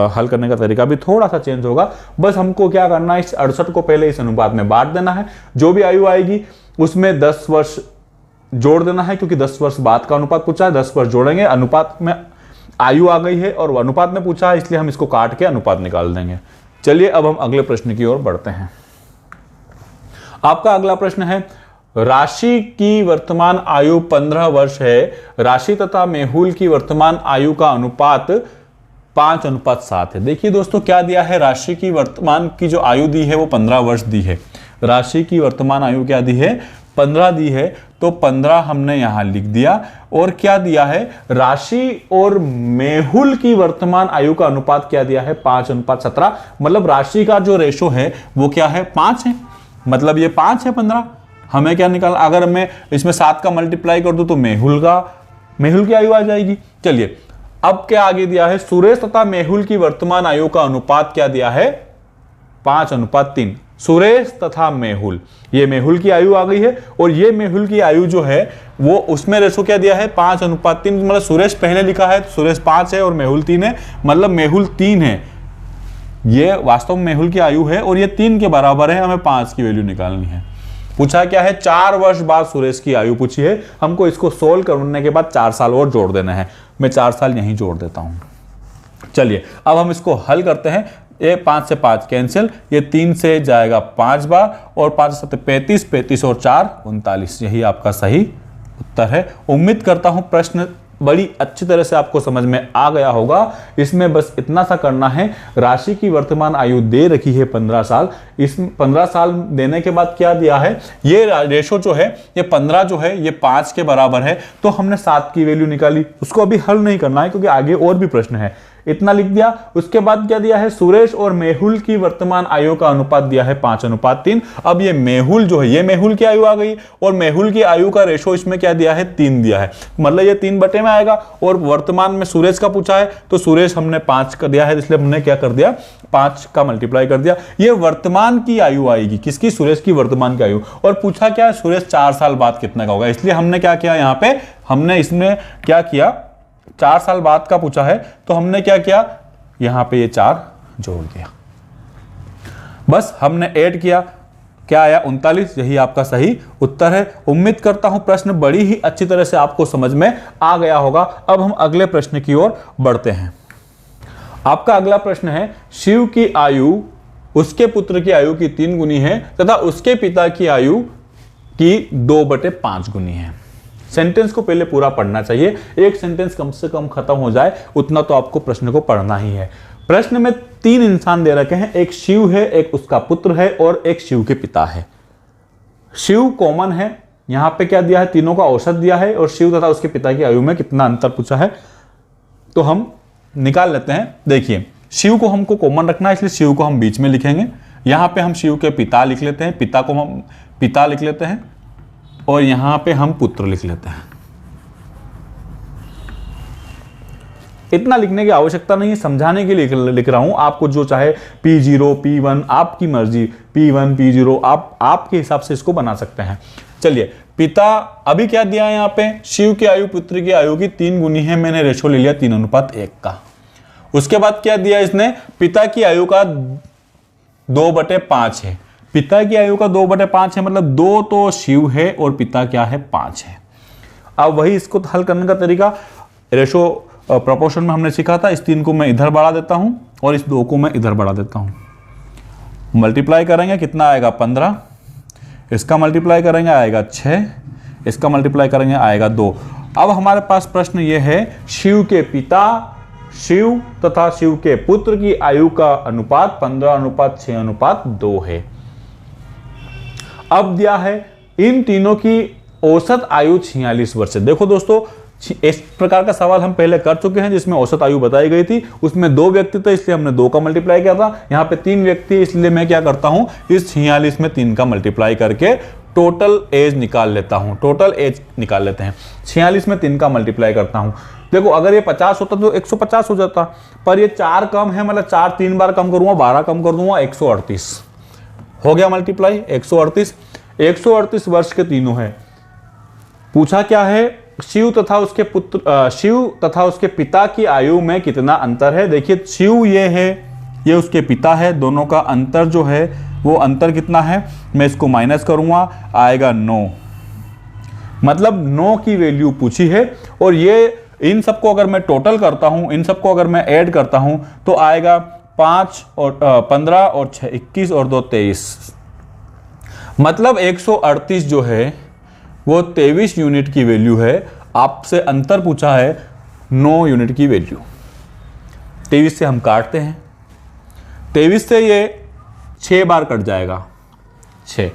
हल करने का तरीका भी थोड़ा सा चेंज होगा। बस हमको क्या करना है, इस 68 को पहले इस अनुपात में बांट देना है। जो भी आयु आएगी उसमें 10 वर्ष जोड़ देना है, क्योंकि 10 वर्ष बाद का अनुपात पूछा है, 10 वर्ष जोड़ेंगे। अनुपात में आयु आ गई है और अनुपात में पूछा है, इसलिए हम इसको काट के अनुपात निकाल देंगे। चलिए अब हम अगले प्रश्न की ओर बढ़ते हैं। आपका अगला प्रश्न है, राशि की वर्तमान आयु 15 वर्ष है, राशि तथा मेहुल की वर्तमान आयु का अनुपात 5:7 है। देखिए दोस्तों क्या दिया है, राशि की वर्तमान की जो आयु दी है वो 15 वर्ष दी है। राशि की वर्तमान आयु क्या दी है, 15 दी है, तो 15 हमने यहां लिख दिया। और क्या दिया है, राशि और मेहुल की वर्तमान आयु का अनुपात क्या दिया है, 5:17। मतलब राशि का जो रेशो है वो क्या है, 5 है, मतलब ये 5 है 15। हमें क्या निकाल, अगर मैं इसमें 7 का मल्टीप्लाई कर दूं तो मेहुल की आयु आ जाएगी। चलिए अब क्या आगे दिया है, सुरेश तथा मेहुल की वर्तमान आयु का अनुपात क्या दिया है, 5:3। सुरेश तथा मेहुल, ये मेहुल की आयु आ गई है, और ये मेहुल की आयु जो है वो उसमें रेशो क्या दिया है, 5:3। मतलब सुरेश पहले लिखा है तो सुरेश 5 है और मेहुल 3 है, मतलब मेहुल 3 है। ये वास्तव में मेहुल की आयु है और ये 3 के बराबर है, हमें 5 की वैल्यू निकालनी है। पूछा क्या है, 4 वर्ष बाद सुरेश की आयु पूछी है, हमको इसको सोल्व करने के बाद 4 साल और जोड़ देना है। मैं 4 साल यहीं जोड़ देता हूं। चलिए अब हम इसको हल करते हैं। ये 5 से 5 कैंसिल, ये 3 से जाएगा 5 बार, और 5 7 35, 35 और 4 39। यही आपका सही उत्तर है। उम्मीद करता हूं प्रश्न बड़ी अच्छी तरह से आपको समझ में आ गया होगा। इसमें बस इतना सा करना है, राशि की वर्तमान आयु दे रखी है 15 साल। इस 15 साल देने के बाद क्या दिया है, ये रेशो जो है ये 15 जो है ये 5 के बराबर है, तो हमने 7 की वैल्यू निकाली। उसको अभी हल नहीं करना है क्योंकि आगे और भी प्रश्न है, इतना लिख दिया। उसके बाद क्या दिया है, सुरेश और मेहुल की वर्तमान आयु का अनुपात दिया है 5:3। अब ये मेहुल जो है, ये मेहुल की आयु आ गई, और मेहुल की आयु का रेशो इसमें क्या दिया है, 3 दिया है, मतलब ये 3 बटे में आएगा। और वर्तमान में सुरेश का पूछा है, तो सुरेश हमने 5 का दिया है, इसलिए हमने क्या कर दिया, 5 का मल्टीप्लाई कर दिया। ये वर्तमान की आयु आएगी, किसकी, सुरेश की वर्तमान की आयु। और पूछा क्या है, सुरेश 4 साल बाद कितना का होगा, इसलिए हमने क्या किया, यहाँ पे हमने इसमें क्या किया, 4 साल बाद का पूछा है, तो हमने क्या किया, यहां पे ये 4 जोड़ दिया। बस हमने ऐड किया, क्या आया, 39। यही आपका सही उत्तर है। उम्मीद करता हूं प्रश्न बड़ी ही अच्छी तरह से आपको समझ में आ गया होगा। अब हम अगले प्रश्न की ओर बढ़ते हैं। आपका अगला प्रश्न है, शिव की आयु उसके पुत्र की आयु की 3 गुनी है तथा उसके पिता की आयु की 2/5 गुनी है। सेंटेंस को पहले पूरा पढ़ना चाहिए, एक सेंटेंस कम से कम खत्म हो जाए उतना तो आपको प्रश्न को पढ़ना ही है। प्रश्न में 3 इंसान दे रखे हैं, एक शिव है, एक उसका पुत्र है और एक शिव के पिता है। शिव कॉमन है, यहां पे क्या दिया है, तीनों का औसत दिया है, और शिव तथा उसके पिता की आयु में कितना अंतर पूछा है, तो हम निकाल लेते हैं। देखिए शिव को हमको कॉमन रखना है, इसलिए शिव को हम बीच में लिखेंगे। यहां पे हम शिव के पिता लिख लेते हैं, पिता को हम पिता लिख लेते हैं, और यहां पे हम पुत्र लिख लेते हैं। इतना लिखने की आवश्यकता नहीं है, समझाने के लिए लिख रहा हूं। आपको जो चाहे P0 P1 आपकी मर्जी, P1 P0 आप आपके हिसाब से इसको बना सकते हैं। चलिए पिता, अभी क्या दिया है यहां पे, शिव की आयु पुत्र की आयु की 3 गुनी है, मैंने रेशो ले लिया 3:1 का। उसके बाद क्या दिया इसने, पिता की आयु का 2/5 है, पिता की आयु का 2/5 है, मतलब 2 तो शिव है और पिता क्या है, 5 है। अब वही इसको हल करने का तरीका, रेशो प्रोपोर्शन में हमने सीखा था। इस 3 को मैं इधर बढ़ा देता हूं और इस 2 को मैं इधर बढ़ा देता हूं। मल्टीप्लाई करेंगे, कितना आएगा, 15। इसका मल्टीप्लाई करेंगे आएगा 6, इसका मल्टीप्लाई करेंगे आएगा 2। अब हमारे पास प्रश्न ये है, शिव के पिता, शिव तथा शिव के पुत्र की आयु का अनुपात 15:6:2 है। अब दिया है इन तीनों की औसत आयु 46 वर्ष है। देखो दोस्तों, इस प्रकार का सवाल हम पहले कर चुके हैं जिसमें औसत आयु बताई गई थी, उसमें 2 व्यक्ति थे इसलिए हमने 2 का मल्टीप्लाई किया था। यहाँ पे 3 व्यक्ति इसलिए मैं क्या करता हूं, इस 46 में 3 का मल्टीप्लाई करके टोटल एज निकाल लेता हूं। टोटल एज निकाल लेते हैं, 46 में 3 का मल्टीप्लाई करता हूं। देखो अगर ये 50 होता तो 150 हो जाता, पर ये 4 कम है, मतलब 4 3 बार कम करूंगा, 12 कम कर दूंगा, 138 हो गया मल्टीप्लाई। 138 वर्ष के तीनों है। पूछा क्या है, शिव तथा उसके पुत्र, शिव तथा उसके पिता की आयु में कितना अंतर है। देखिए शिव ये है, ये उसके पिता है, दोनों का अंतर जो है वो अंतर कितना है, मैं इसको माइनस करूंगा, आएगा 9, मतलब 9 की वैल्यू पूछी है। और ये इन सबको अगर मैं टोटल करता हूं, इन सबको अगर मैं ऐड करता हूं तो आएगा 5 और 15 और 6 21 और 2 23, मतलब 138 जो है वो 23 यूनिट की वैल्यू है। आपसे अंतर पूछा है 9 यूनिट की वैल्यू। 23 से हम काटते हैं, 23 से ये 6 बार कट जाएगा, 6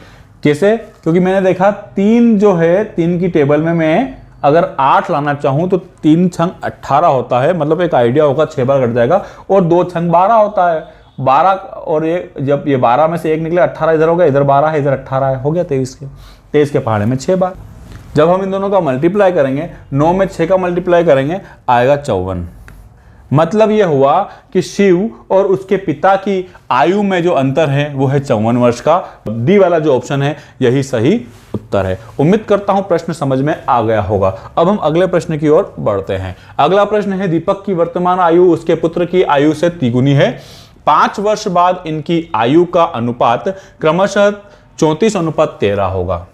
कैसे, क्योंकि मैंने देखा 3 जो है, 3 की टेबल में मैं अगर 8 लाना चाहूं तो 3 छंग 18 होता है, मतलब एक आइडिया होगा 6 बार कट जाएगा। और 2 छंग 12 होता है, 12 और ये जब ये 12 में से 1 निकले, 18 इधर हो गया, इधर 12 है, इधर 18 है, हो गया 23 के पहाड़े में 6 बार। जब हम इन दोनों का मल्टीप्लाई करेंगे, 9 में 6 का मल्टीप्लाई करेंगे, आएगा 54। मतलब ये हुआ कि शिव और उसके पिता की आयु में जो अंतर है वो है 54 वर्ष का। डी वाला जो ऑप्शन है यही सही उत्तर है। उम्मीद करता हूं प्रश्न समझ में आ गया होगा। अब हम अगले प्रश्न की ओर बढ़ते हैं। अगला प्रश्न है, दीपक की वर्तमान आयु उसके पुत्र की आयु से तिगुनी है। 5 वर्ष बाद इनकी आयु का अनुपात क्रमशः 34:13 होगा।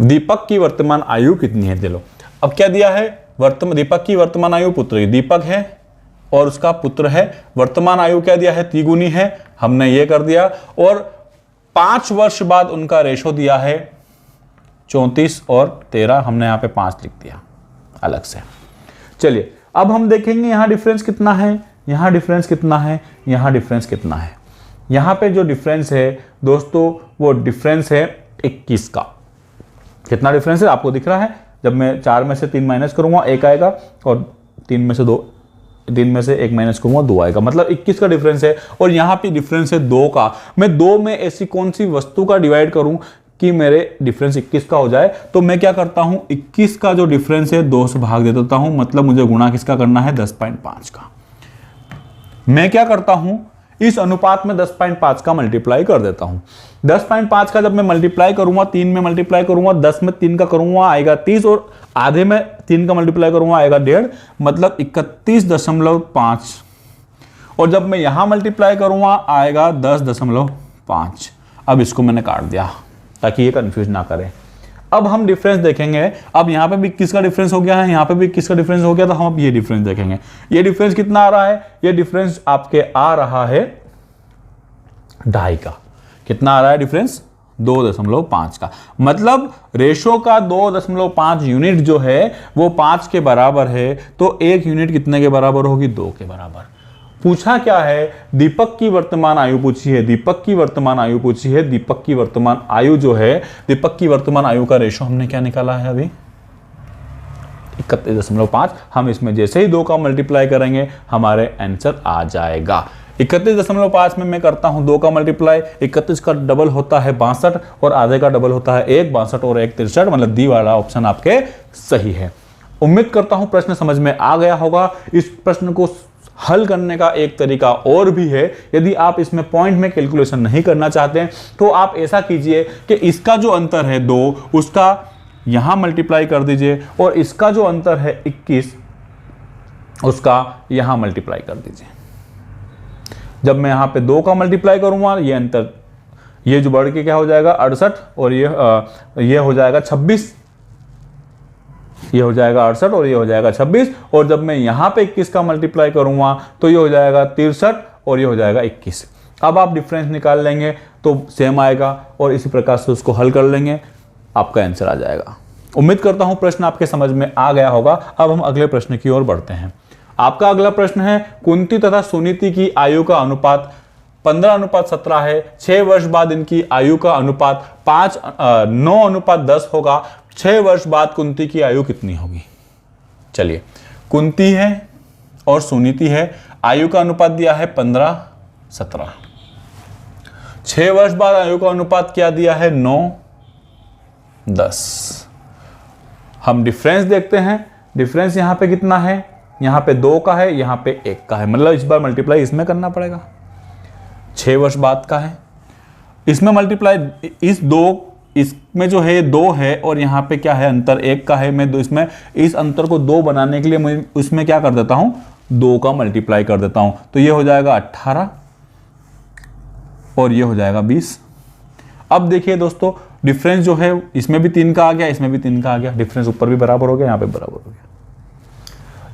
दीपक की वर्तमान आयु कितनी है, चलो अब क्या दिया है, दीपक की वर्तमान आयु पुत्र, दीपक है और उसका पुत्र है, वर्तमान आयु क्या दिया है, तिगुनी है, हमने ये कर दिया। और 5 वर्ष बाद उनका रेशो दिया है 34 और 13, हमने यहां पे 5 लिख दिया अलग से। चलिए अब हम देखेंगे यहां डिफरेंस कितना है, यहां डिफरेंस कितना है, यहां डिफरेंस कितना है। यहां पे जो डिफरेंस है दोस्तों वो डिफरेंस है 21 का। कितना डिफरेंस है आपको दिख रहा है, जब मैं 4 में से 3 माइनस करूंगा 1 आएगा, और 3 में से 1 माइनस करूंगा 2 आएगा, मतलब 21 का डिफरेंस है। और यहां पे डिफरेंस है 2 का। मैं 2 में ऐसी कौन सी वस्तु का डिवाइड करूं कि मेरे डिफरेंस 21 का हो जाए, तो मैं क्या करता हूं, 21 का जो डिफरेंस है 2 से भाग दे देता हूं, मतलब मुझे गुणा किसका करना है, 10.5 का। मैं क्या करता हूं, इस अनुपात में 10.5 का मल्टीप्लाई कर देता हूं। 10.5 का जब मैं मल्टीप्लाई करूंगा, 3 में मल्टीप्लाई करूंगा, 10 में 3 का करूंगा आएगा 30, और आधे में 3 का मल्टीप्लाई करूंगा आएगा 1.5, मतलब 31.5। और जब मैं यहां मल्टीप्लाई करूंगा आएगा 10.5। अब इसको मैंने काट दिया ताकि ये कंफ्यूज ना करें। अब हम डिफरेंस देखेंगे। अब यहाँ पे भी किसका डिफरेंस हो गया है, यहाँ पे भी किसका डिफरेंस हो गया, तो हम अब ये डिफरेंस देखेंगे। ये डिफरेंस कितना आ रहा है, ये डिफरेंस आपके आ रहा है 2.5 का। कितना आ रहा है डिफरेंस, 2.5 का। मतलब रेशो का 2.5 यूनिट जो है वो 5 के बराबर है, तो 1 यूनिट कितने के बराबर होगी, 2 के बराबर। पूछा क्या है, दीपक की वर्तमान आयु पूछी है, दीपक की वर्तमान आयु पूछी है। दीपक की वर्तमान आयु जो है, दीपक की वर्तमान आयु का रेशो हमने क्या निकाला है अभी, 31.5। हम इसमें जैसे ही 2 का मल्टीप्लाई करेंगे हमारे आंसर आ जाएगा। 31.5 में मैं करता हूं 2 का मल्टीप्लाई, 31 का डबल होता है 62 और आधे का डबल होता है 1, 62 और 1 63, मतलब डी वाला ऑप्शन आपके सही है। उम्मीद करता हूं प्रश्न समझ में आ गया होगा। इस प्रश्न को हल करने का एक तरीका और भी है। यदि आप इसमें पॉइंट में कैलकुलेशन नहीं करना चाहते हैं तो आप ऐसा कीजिए कि इसका जो अंतर है 2, उसका यहां मल्टीप्लाई कर दीजिए, और इसका जो अंतर है 21, उसका यहां मल्टीप्लाई कर दीजिए। जब मैं यहां पे 2 का मल्टीप्लाई करूंगा, ये अंतर, ये जो बढ़ के क्या हो जाएगा 68, और ये हो जाएगा 26, ये हो जाएगा 68 और ये हो जाएगा 26। और जब मैं यहां पे 21 का मल्टीप्लाई करूंगा तो ये हो जाएगा 63 और ये हो जाएगा 21। अब आप डिफरेंस निकाल लेंगे तो सेम आएगा, और इसी प्रकार से उसको हल कर लेंगे, आपका आंसर आ जाएगा। उम्मीद करता हूं प्रश्न आपके समझ में आ गया होगा। अब हम अगले प्रश्न की ओर बढ़ते हैं। आपका अगला प्रश्न है, कुंती तथा सुनीति की आयु का अनुपात 15:17 है। 6 वर्ष बाद इनकी आयु का अनुपात 9:10 होगा। 6 वर्ष बाद कुंती की आयु कितनी होगी? चलिए, कुंती है और सुनीति है, आयु का अनुपात दिया है 15:17। 6 वर्ष बाद आयु का अनुपात क्या दिया है? 9:10। हम डिफरेंस देखते हैं। डिफरेंस यहां पे कितना है? यहां पे 2 का है, यहां पे 1 का है, मतलब इस बार मल्टीप्लाई इसमें करना पड़ेगा। 6 वर्ष बाद का है, इसमें मल्टीप्लाई इसमें जो है 2 है और यहाँ पे क्या है? अंतर 1 का है। मैं इसमें इस अंतर को 2 बनाने के लिए मैं उसमें क्या कर देता हूँ? 2 का मल्टीप्लाई कर देता हूँ। तो ये हो जाएगा 18 और ये हो जाएगा 20। अब देखिए दोस्तों, डिफरेंस जो है इसमें भी 3 का आ गया, इसमें भी 3 का आ गया। डिफरेंस ऊपर भी बराबर हो गया, यहाँ पे बराबर हो गया।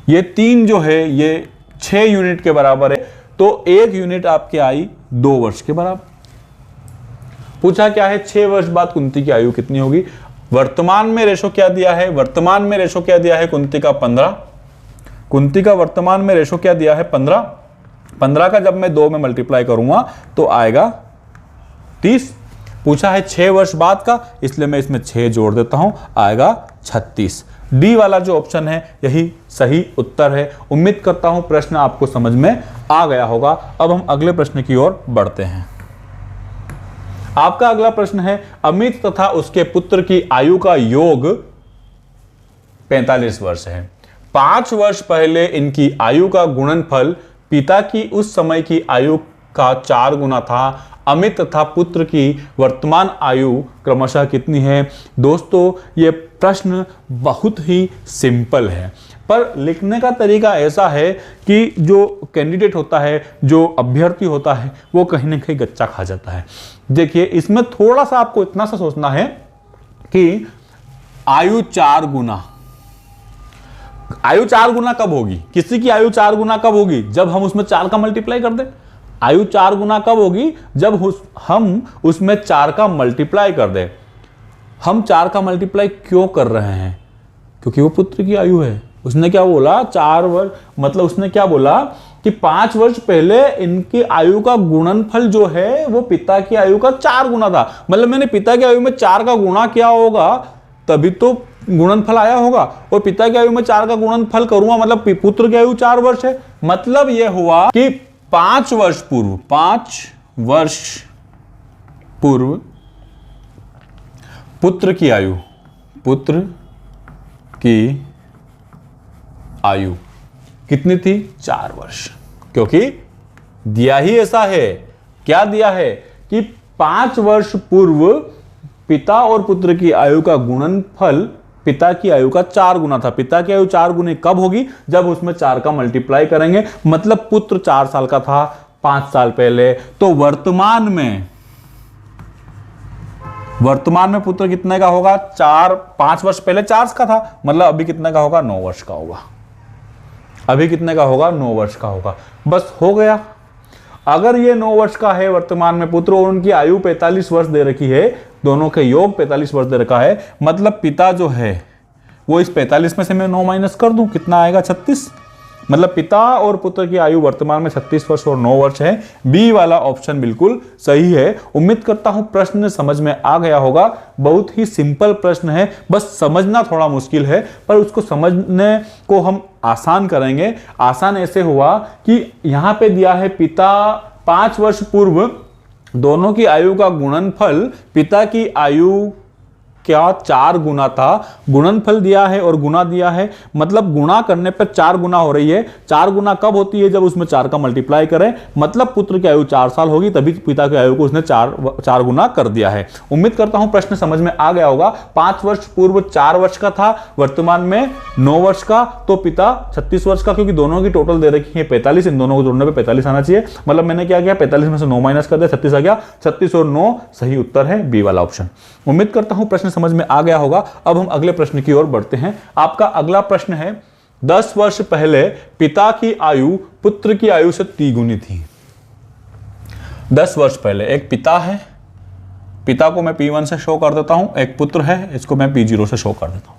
ये 3 जो है ये 6 यूनिट के बराबर है, तो 1 यूनिट आपके आई 2 वर्ष के बराबर। पूछा क्या है? 6 वर्ष बाद कुंती की आयु कितनी होगी? वर्तमान में रेशो क्या दिया है? वर्तमान में रेशो क्या दिया है? कुंती का 15। कुंती का वर्तमान में रेशो क्या दिया है? 15। 15 का जब मैं 2 में मल्टीप्लाई करूंगा तो आएगा 30। पूछा है 6 वर्ष बाद का, इसलिए मैं इसमें 6 जोड़ देता हूं, आएगा 36। डी वाला जो ऑप्शन है यही सही उत्तर है। उम्मीद करता हूं प्रश्न आपको समझ में आ गया होगा। अब हम अगले प्रश्न की ओर बढ़ते हैं। आपका अगला प्रश्न है, अमित तथा उसके पुत्र की आयु का योग 45 वर्ष है। 5 वर्ष पहले इनकी आयु का गुणनफल पिता की उस समय की आयु का 4 गुना था। अमित तथा पुत्र की वर्तमान आयु क्रमशः कितनी है? दोस्तों, ये प्रश्न बहुत ही सिंपल है, पर लिखने का तरीका ऐसा है कि जो कैंडिडेट होता है, जो अभ्यर्थी होता है, वो कहीं ना कहीं गच्चा खा जाता है। देखिए, इसमें थोड़ा सा आपको इतना सा सोचना है कि आयु 4 गुना, आयु 4 गुना कब होगी? किसी की आयु 4 गुना कब होगी? जब हम उसमें 4 का मल्टीप्लाई कर दें। आयु 4 गुना कब होगी? जब हम उसमें 4 का मल्टीप्लाई कर दें। हम 4 का मल्टीप्लाई क्यों कर रहे हैं? क्योंकि वो पुत्र की आयु है। उसने क्या बोला? 4 वर्ष, मतलब उसने क्या बोला कि 5 वर्ष पहले इनकी आयु का गुणनफल जो है वो पिता की आयु का 4 गुना था। मतलब मैंने पिता की आयु में 4 का गुणा किया होगा, तभी तो गुणनफल आया होगा। और पिता की आयु में 4 का गुणनफल करूंगा, मतलब पुत्र की आयु 4 वर्ष है। मतलब यह हुआ कि 5 वर्ष पूर्व पुत्र की आयु कितनी थी? 4 वर्ष। क्योंकि दिया ही ऐसा है। क्या दिया है? कि 5 वर्ष पूर्व पिता और पुत्र की आयु का गुणनफल पिता की आयु का 4 गुना था। पिता की आयु 4 गुने कब होगी? जब उसमें 4 का मल्टीप्लाई करेंगे। मतलब पुत्र 4 साल का था 5 साल पहले। तो वर्तमान में पुत्र कितने का होगा? 5 वर्ष पहले 4 का था, मतलब अभी कितने का होगा? 9 वर्ष का होगा। अभी कितने का होगा? 9 वर्ष का होगा। बस हो गया। अगर ये 9 वर्ष का है वर्तमान में पुत्र और उनकी आयु 45 वर्ष दे रखी है, दोनों के योग 45 वर्ष दे रखा है, मतलब पिता जो है वो इस 45 में से मैं 9 माइनस कर दूं, कितना आएगा? 36। मतलब पिता और पुत्र की आयु वर्तमान में 36 वर्ष और 9 वर्ष है। बी वाला ऑप्शन बिल्कुल सही है। उम्मीद करता हूं प्रश्न समझ में आ गया होगा। बहुत ही सिंपल प्रश्न है, बस समझना थोड़ा मुश्किल है, पर उसको समझने को हम आसान करेंगे। आसान ऐसे हुआ कि यहां पे दिया है पिता 5 वर्ष पूर्व दोनों की आयु का गुणनफल पिता की आयु क्या 4 गुना था। गुणनफल दिया है और गुना दिया है, मतलब गुणा करने पर 4 गुना हो रही है। 4 गुना कब होती है? जब उसमें 4 का मल्टीप्लाई करें। मतलब पुत्र की आयु 4 साल होगी, तभी पिता की आयु को उसने 4 गुना कर दिया है। उम्मीद करता हूं प्रश्न समझ में आ गया होगा। 5 वर्ष पूर्व 4 वर्ष का था, वर्तमान में 9 वर्ष का, तो पिता 36 वर्ष का, क्योंकि दोनों की टोटल दे रखी है 45, इन दोनों को जोड़ने पर 45 आना चाहिए। मतलब मैंने क्या किया? 45 में से 9 माइनस कर दिया, 36 आ गया। 36 और 9 सही उत्तर है, बी वाला ऑप्शन। उम्मीद करता हूं प्रश्न समझ में आ गया होगा। अब हम अगले प्रश्न की ओर बढ़ते हैं। आपका अगला प्रश्न है, 10 वर्ष पहले पिता की आयु पुत्र की आयु से 3 गुनी थी। 10 वर्ष पहले एक पिता है पिता को मैं P1 से शो कर देता हूं, एक पुत्र है, इसको मैं P0 से शो कर देता हूं।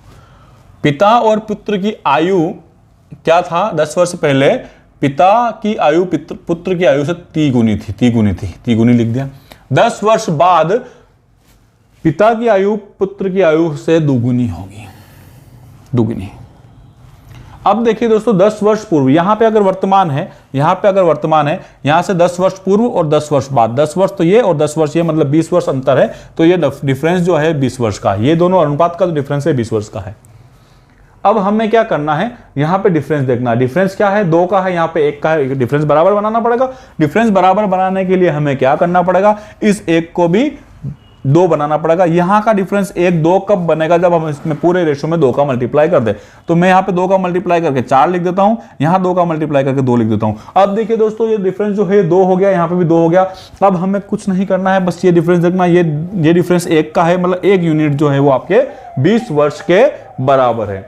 पिता और पुत्र की आयु क्या था 10 वर्ष पहले? पिता की आयु पुत्र की आयु से तिगुनी लिख दिया। 10 वर्ष बाद पिता की आयु पुत्र की आयु से दुगुनी होगी, दुगुनी। अब देखिए दोस्तों 10 वर्ष पूर्व, यहां पे अगर वर्तमान है, यहां से 10 वर्ष पूर्व और 10 वर्ष बाद, 10 वर्ष तो ये और 10 वर्ष ये, मतलब 20 वर्ष अंतर है, तो ये डिफरेंस जो है 20 वर्ष का, ये दोनों अनुपात का जो डिफरेंस है 20 वर्ष का है। अब हमें क्या करना है, यहां पे डिफरेंस देखना है। डिफरेंस क्या है? 2 का है, यहां पे 1 का है, डिफरेंस बराबर बनाना पड़ेगा। डिफरेंस बराबर बनाने के लिए हमें क्या करना पड़ेगा, इस 1 को भी 2 बनाना पड़ेगा। यहां का डिफरेंस 1 2 कब बनेगा? जब हम इसमें पूरे रेशो में 2 का मल्टीप्लाई कर दे। तो मैं यहां पे 2 का मल्टीप्लाई करके 4 लिख देता हूं, यहां 2 का मल्टीप्लाई करके 2 लिख देता हूं। अब देखिए दोस्तों ये डिफरेंस जो है 2 हो गया, यहां पे भी 2 हो गया। अब हमें कुछ नहीं करना है, बस ये डिफरेंस देखना, ये डिफरेंस 1 का है, मतलब 1 यूनिट जो है वो आपके 20 वर्ष के बराबर है।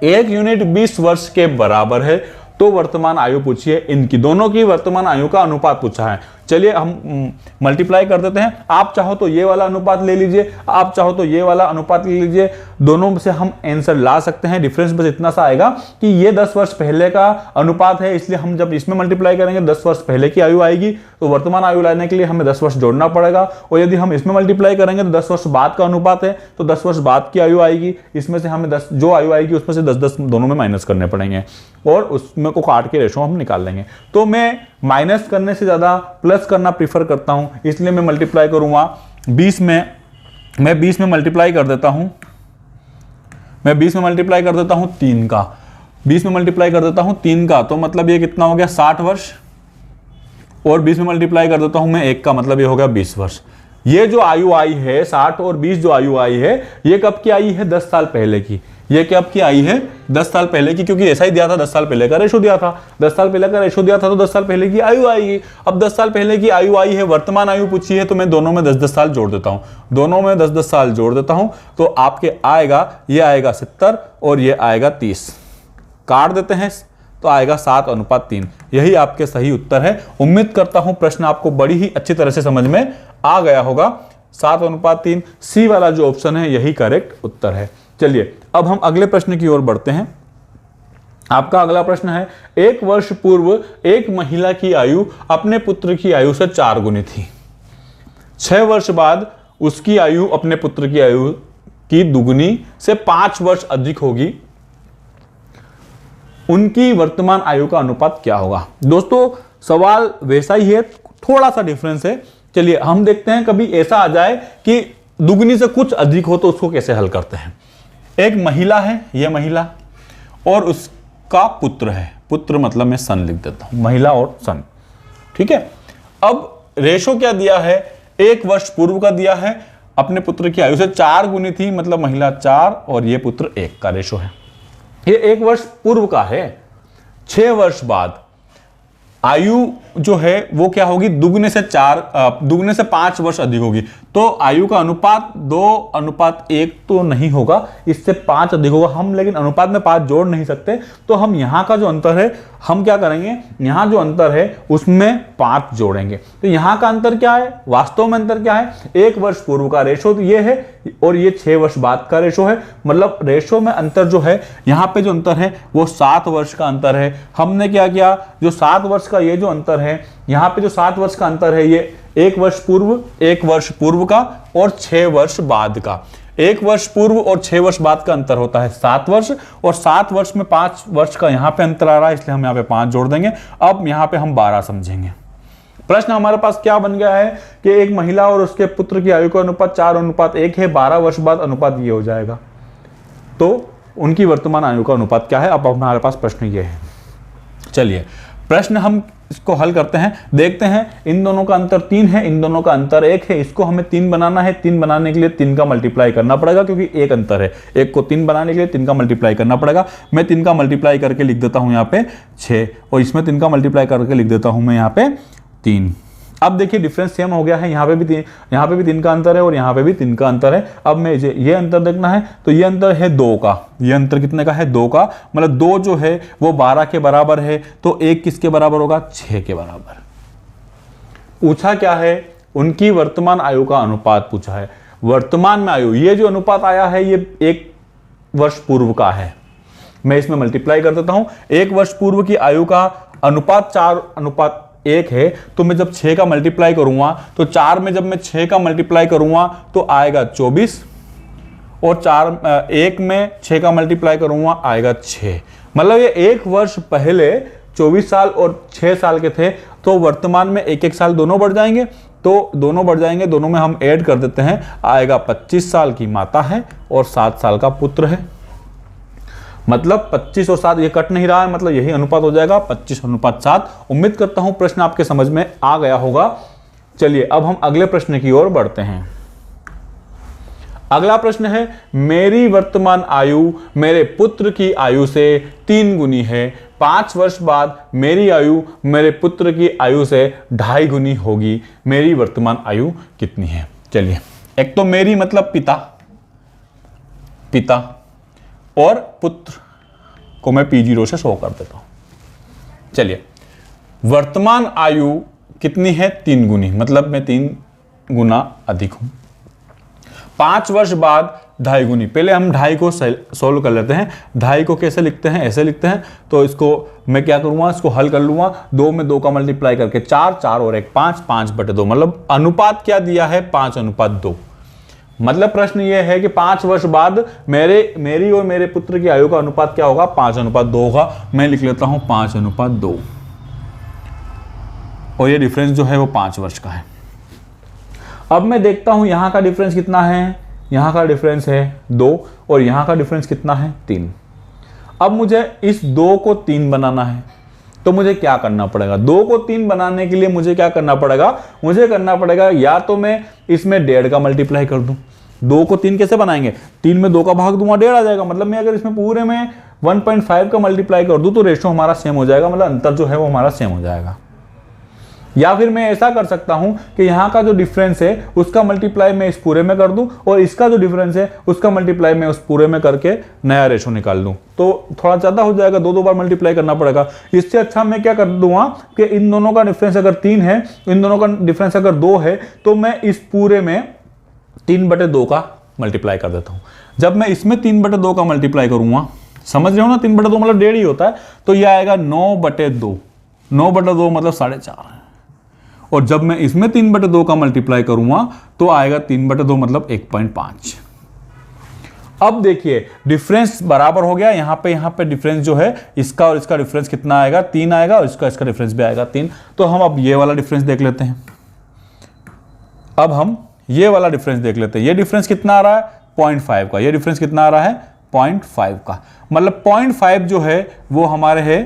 1 यूनिट 20 वर्ष के बराबर है। तो वर्तमान आयु पूछिए, इनकी दोनों की वर्तमान आयु का अनुपात पूछा है। चलिए हम मल्टीप्लाई कर देते हैं। आप चाहो तो ये वाला अनुपात ले लीजिए, आप चाहो तो ये वाला अनुपात ले लीजिए, दोनों में से हम आंसर ला सकते हैं। डिफरेंस बस इतना सा आएगा कि ये 10 वर्ष पहले का अनुपात है, इसलिए हम जब इसमें मल्टीप्लाई करेंगे 10 वर्ष पहले की आयु आएगी, तो वर्तमान आयु लाने के लिए हमें 10 वर्ष जोड़ना पड़ेगा। और यदि हम इसमें मल्टीप्लाई करेंगे तो 10 वर्ष बाद का अनुपात है, तो 10 वर्ष बाद की आयु आएगी, इसमें से हमें 10 जो आयु आएगी उसमें से 10 दोनों में माइनस करने पड़ेंगे और उसमें को काट के रेशो हम निकाल लेंगे। तो मैं माइनस करने से ज्यादा प्लस करना प्रीफर करता हूं, इसलिए मैं मल्टीप्लाई करूंगा 20 में, मैं 20 में मल्टीप्लाई कर देता हूं, मैं 20 में मल्टीप्लाई कर देता हूं 3 का, 20 में मल्टीप्लाई कर देता हूं 3 का, तो मतलब ये कितना हो गया 60 वर्ष। और 20 में मल्टीप्लाई कर देता हूं मैं 1 का, मतलब ये हो गया 20 वर्ष। ये जो आयु आई है 60 और 20 जो आयु आई है, ये कब की आई है? 10 साल पहले की। ये कब की आई है? 10 साल पहले की, क्योंकि ऐसा ही दिया था, 10 साल पहले का रेशो दिया था, 10 साल पहले का रेशो दिया था, तो 10 साल पहले की आयु आएगी। अब 10 साल पहले की आयु आई है, वर्तमान आयु पूछी है, तो मैं दोनों में 10-10 साल जोड़ देता हूं, दोनों में 10-10 साल जोड़ देता हूं, तो आपके आएगा, ये आएगा 70 और ये आएगा 30, काट देते हैं तो आएगा 7:3। यही आपके सही उत्तर है। उम्मीद करता हूं प्रश्न आपको बड़ी ही अच्छी तरह से समझ में आ गया होगा। 7:3 सी वाला जो ऑप्शन है यही करेक्ट उत्तर है। चलिए अब हम अगले प्रश्न की ओर बढ़ते हैं। आपका अगला प्रश्न है, 1 वर्ष पूर्व एक महिला की आयु अपने पुत्र की आयु से 4 गुनी थी। 6 वर्ष बाद उसकी आयु अपने पुत्र की आयु की दुगुनी से 5 वर्ष अधिक होगी। उनकी वर्तमान आयु का अनुपात क्या होगा? दोस्तों सवाल वैसा ही है, थोड़ा सा डिफरेंस है। चलिए हम देखते हैं, कभी ऐसा आ जाए कि दुगनी से कुछ अधिक हो तो उसको कैसे हल करते हैं। एक महिला है, यह महिला, और उसका पुत्र है, पुत्र मतलब मैं सन लिख देता हूं, महिला और सन, ठीक है। अब रेशो क्या दिया है? 1 वर्ष पूर्व का दिया है, अपने पुत्र की आयु से 4 गुनी थी, मतलब महिला 4 और ये पुत्र 1 का रेशो है। ये 1 वर्ष पूर्व का है। 6 वर्ष बाद आयु जो है वो क्या होगी? दुगने से 5 वर्ष अधिक होगी। तो आयु का अनुपात 2:1 तो नहीं होगा, इससे 5 अधिक होगा। हम लेकिन अनुपात में 5 जोड़ नहीं सकते, तो हम यहां का जो अंतर है हम क्या करेंगे, यहां जो अंतर है उसमें 5 जोड़ेंगे। तो यहां का अंतर क्या है? वास्तव में अंतर क्या है? 1 वर्ष पूर्व का रेशो तो ये है और ये 6 वर्ष बाद का रेशो है, मतलब रेशो में अंतर जो है, यहां पे जो अंतर है वो 7 वर्ष का अंतर है। हमने क्या किया, जो 7 वर्ष का ये जो अंतर है, यहां पे जो 7 वर्ष का अंतर है, ये 1 वर्ष पूर्व का और 6 वर्ष बाद का। 1 वर्ष पूर्व और 6 वर्ष बाद का अंतर होता है 7 वर्ष, और 7 वर्ष में 5 वर्ष का यहां पे अंतर आ रहा है, इसलिए हम यहां पे 5 जोड़ देंगे। अब यहां पे हम 12 समझेंगे। प्रश्न हमारे पास क्या बन गया है कि एक महिला और उसके पुत्र की आयु का अनुपात 4:1 है, 12 वर्ष बाद अनुपात ये हो जाएगा। तो उनकी वर्तमान आयु का अनुपात क्या है? अब हमारे पास प्रश्न ये है। चलिए प्रश्न हम इसको हल करते हैं, देखते हैं। इन दोनों का अंतर 3 है, इन दोनों का अंतर 1 है, इसको हमें 3 बनाना है। 3 बनाने के लिए 3 का मल्टीप्लाई करना पड़ेगा, क्योंकि 1 अंतर है। 1 को 3 बनाने के लिए 3 का मल्टीप्लाई करना पड़ेगा। मैं 3 का मल्टीप्लाई करके लिख देता हूं यहाँ पे 6, और इसमें 3 का मल्टीप्लाई करके लिख देता हूं मैं यहाँ पे 3। अब देखिए डिफरेंस सेम हो गया है, यहाँ पे भी 3 का अंतर है और यहाँ पे भी 3 का अंतर है। अब मैं ये अंतर देखना है, तो ये अंतर है 2 का। ये अंतर कितने का है? 2 का, मतलब 2 जो है वो 12 के बराबर है, तो 1 किसके बराबर होगा? 6 के बराबर। पूछा क्या है? उनकी वर्तमान आयु का अनुपात पूछा है। वर्तमान में आयु, ये जो अनुपात आया है ये 1 वर्ष पूर्व का है। मैं इसमें मल्टीप्लाई कर देता हूं। 1 वर्ष पूर्व की आयु का अनुपात 4:1 है, तो मैं जब 6 का मल्टीप्लाई करूंगा तो 4 में जब मैं 6 का मल्टीप्लाई करूंगा तो आएगा 24, और 1 में 6 का मल्टीप्लाई करूंगा आएगा 6। मतलब ये 1 वर्ष पहले 24 साल और 6 साल के थे, तो वर्तमान में 1-1 साल दोनों बढ़ जाएंगे, तो दोनों बढ़ जाएंगे, दोनों में हम ऐड कर देते हैं, आएगा 25 साल की माता है और 7 साल का पुत्र है। मतलब 25 और 7 ये कट नहीं रहा है, मतलब यही अनुपात हो जाएगा 25:7। उम्मीद करता हूं प्रश्न आपके समझ में आ गया होगा। चलिए अब हम अगले प्रश्न की ओर बढ़ते हैं। अगला प्रश्न है, मेरी वर्तमान आयु मेरे पुत्र की आयु से 3 गुनी है। 5 वर्ष बाद मेरी आयु मेरे पुत्र की आयु से 2.5 गुनी होगी। मेरी वर्तमान आयु कितनी है? चलिए, एक तो मेरी मतलब पिता और पुत्र को मैं P0 से शो कर देता हूं। चलिए, वर्तमान आयु कितनी है? 3 गुनी, मतलब मैं 3 गुना अधिक हूं। 5 वर्ष बाद 2.5 गुनी। पहले हम 2.5 को सोल्व कर लेते हैं। 2.5 को कैसे लिखते हैं? ऐसे लिखते हैं। तो इसको मैं क्या करूंगा, इसको हल कर लूंगा। 2 में 2 का मल्टीप्लाई करके 4, 4 और 1 5, 5/2। मतलब अनुपात क्या दिया है? 5:2। मतलब प्रश्न ये है कि 5 वर्ष बाद मेरी और मेरे पुत्र की आयु का अनुपात क्या होगा? 5:2 होगा। मैं लिख लेता हूं 5:2, और ये डिफरेंस जो है वो 5 वर्ष का है। अब मैं देखता हूं यहां का डिफरेंस कितना है। यहां का डिफरेंस है 2, और यहां का डिफरेंस कितना है? 3। अब मुझे इस 2 को 3 बनाना है, तो मुझे क्या करना पड़ेगा? 2 को 3 बनाने के लिए मुझे क्या करना पड़ेगा? मुझे करना पड़ेगा या तो मैं इसमें 1.5 का मल्टीप्लाई कर दूं। 2 को 3 कैसे बनाएंगे? 3 में 2 का भाग दूंगा, 1.5 आ जाएगा। मतलब मैं अगर इसमें पूरे में 1.5 का मल्टीप्लाई कर दूं तो रेशो हमारा सेम हो जाएगा, मतलब अंतर जो है वो हमारा सेम हो जाएगा। या फिर मैं ऐसा कर सकता हूं कि यहां का जो डिफरेंस है उसका मल्टीप्लाई मैं इस पूरे में कर दूं, और इसका जो डिफरेंस है उसका मल्टीप्लाई मैं उस पूरे में करके नया रेशो निकाल दूं। तो थोड़ा ज़्यादा हो जाएगा, 2 बार मल्टीप्लाई करना पड़ेगा। इससे अच्छा मैं क्या कर दूंगा कि इन दोनों का डिफरेंस अगर 3 है, इन दोनों का डिफरेंस अगर 2 है, तो मैं इस पूरे में 3/2 का मल्टीप्लाई कर देता हूं। जब मैं इसमें 3/2 का मल्टीप्लाई करूंगा, समझ रहे हो ना, 3/2 मतलब 1.5 ही होता है, तो यह आएगा 9/2। 9/2 मतलब 4.5 है। और जब मैं इसमें 3/2 का मल्टीप्लाई करूंगा तो आएगा 3/2 मतलब 1.5। अब देखिए डिफरेंस बराबर हो गया। यहां पे डिफरेंस जो है इसका और इसका डिफरेंस कितना आएगा? 3 आएगा, और इसका डिफरेंस भी आएगा 3। तो हम अब ये वाला डिफरेंस देख लेते हैं। अब हम ये वाला डिफरेंस देख लेते हैं। ये डिफरेंस कितना आ रहा है? 0.5 का। ये डिफरेंस कितना आ रहा है? 0.5 का। मतलब 0.5 जो है वो हमारे है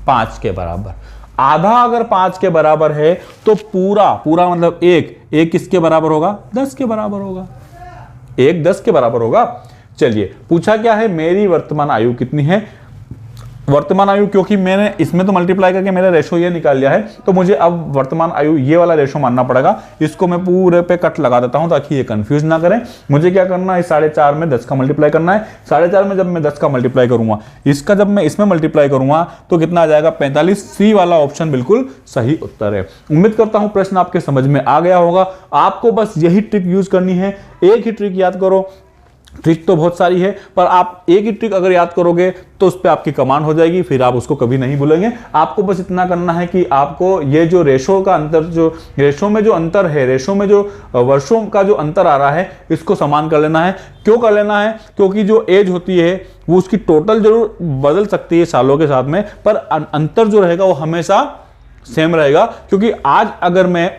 5 के बराबर। आधा अगर 5 के बराबर है तो पूरा मतलब एक किसके बराबर होगा? 10 के बराबर होगा। 1 10 के बराबर होगा। चलिए, पूछा क्या है? मेरी वर्तमान आयु कितनी है? वर्तमान आयु, क्योंकि मैंने इसमें तो मल्टीप्लाई करके मेरा रेशो ये निकाल लिया है, तो मुझे अब वर्तमान आयु ये वाला रेशो मानना पड़ेगा। इसको मैं पूरे पे कट लगा देता हूं ताकि ये कंफ्यूज ना करें। मुझे क्या करना है? 4.5 में 10 का मल्टीप्लाई करना है। 4.5 में जब मैं 10 का मल्टीप्लाई करूंगा, इसका जब मैं इसमें मल्टीप्लाई करूंगा तो कितना आ जाएगा? 45। सी वाला ऑप्शन बिल्कुल सही उत्तर है। उम्मीद करता हूं प्रश्न आपके समझ में आ गया होगा। आपको बस यही ट्रिक यूज करनी है। एक ही ट्रिक याद करो। ट्रिक तो बहुत सारी है, पर आप एक ही ट्रिक अगर याद करोगे तो उस पर आपकी कमांड हो जाएगी, फिर आप उसको कभी नहीं भूलेंगे। आपको बस इतना करना है कि आपको ये जो रेशो का अंतर, जो रेशो में जो अंतर है, रेशो में जो वर्षों का जो अंतर आ रहा है, इसको समान कर लेना है। क्यों कर लेना है? क्योंकि जो एज होती है वो उसकी टोटल जरूर बदल सकती है सालों के साथ में, पर अंतर जो रहेगा वो हमेशा सेम रहेगा। क्योंकि आज अगर मैं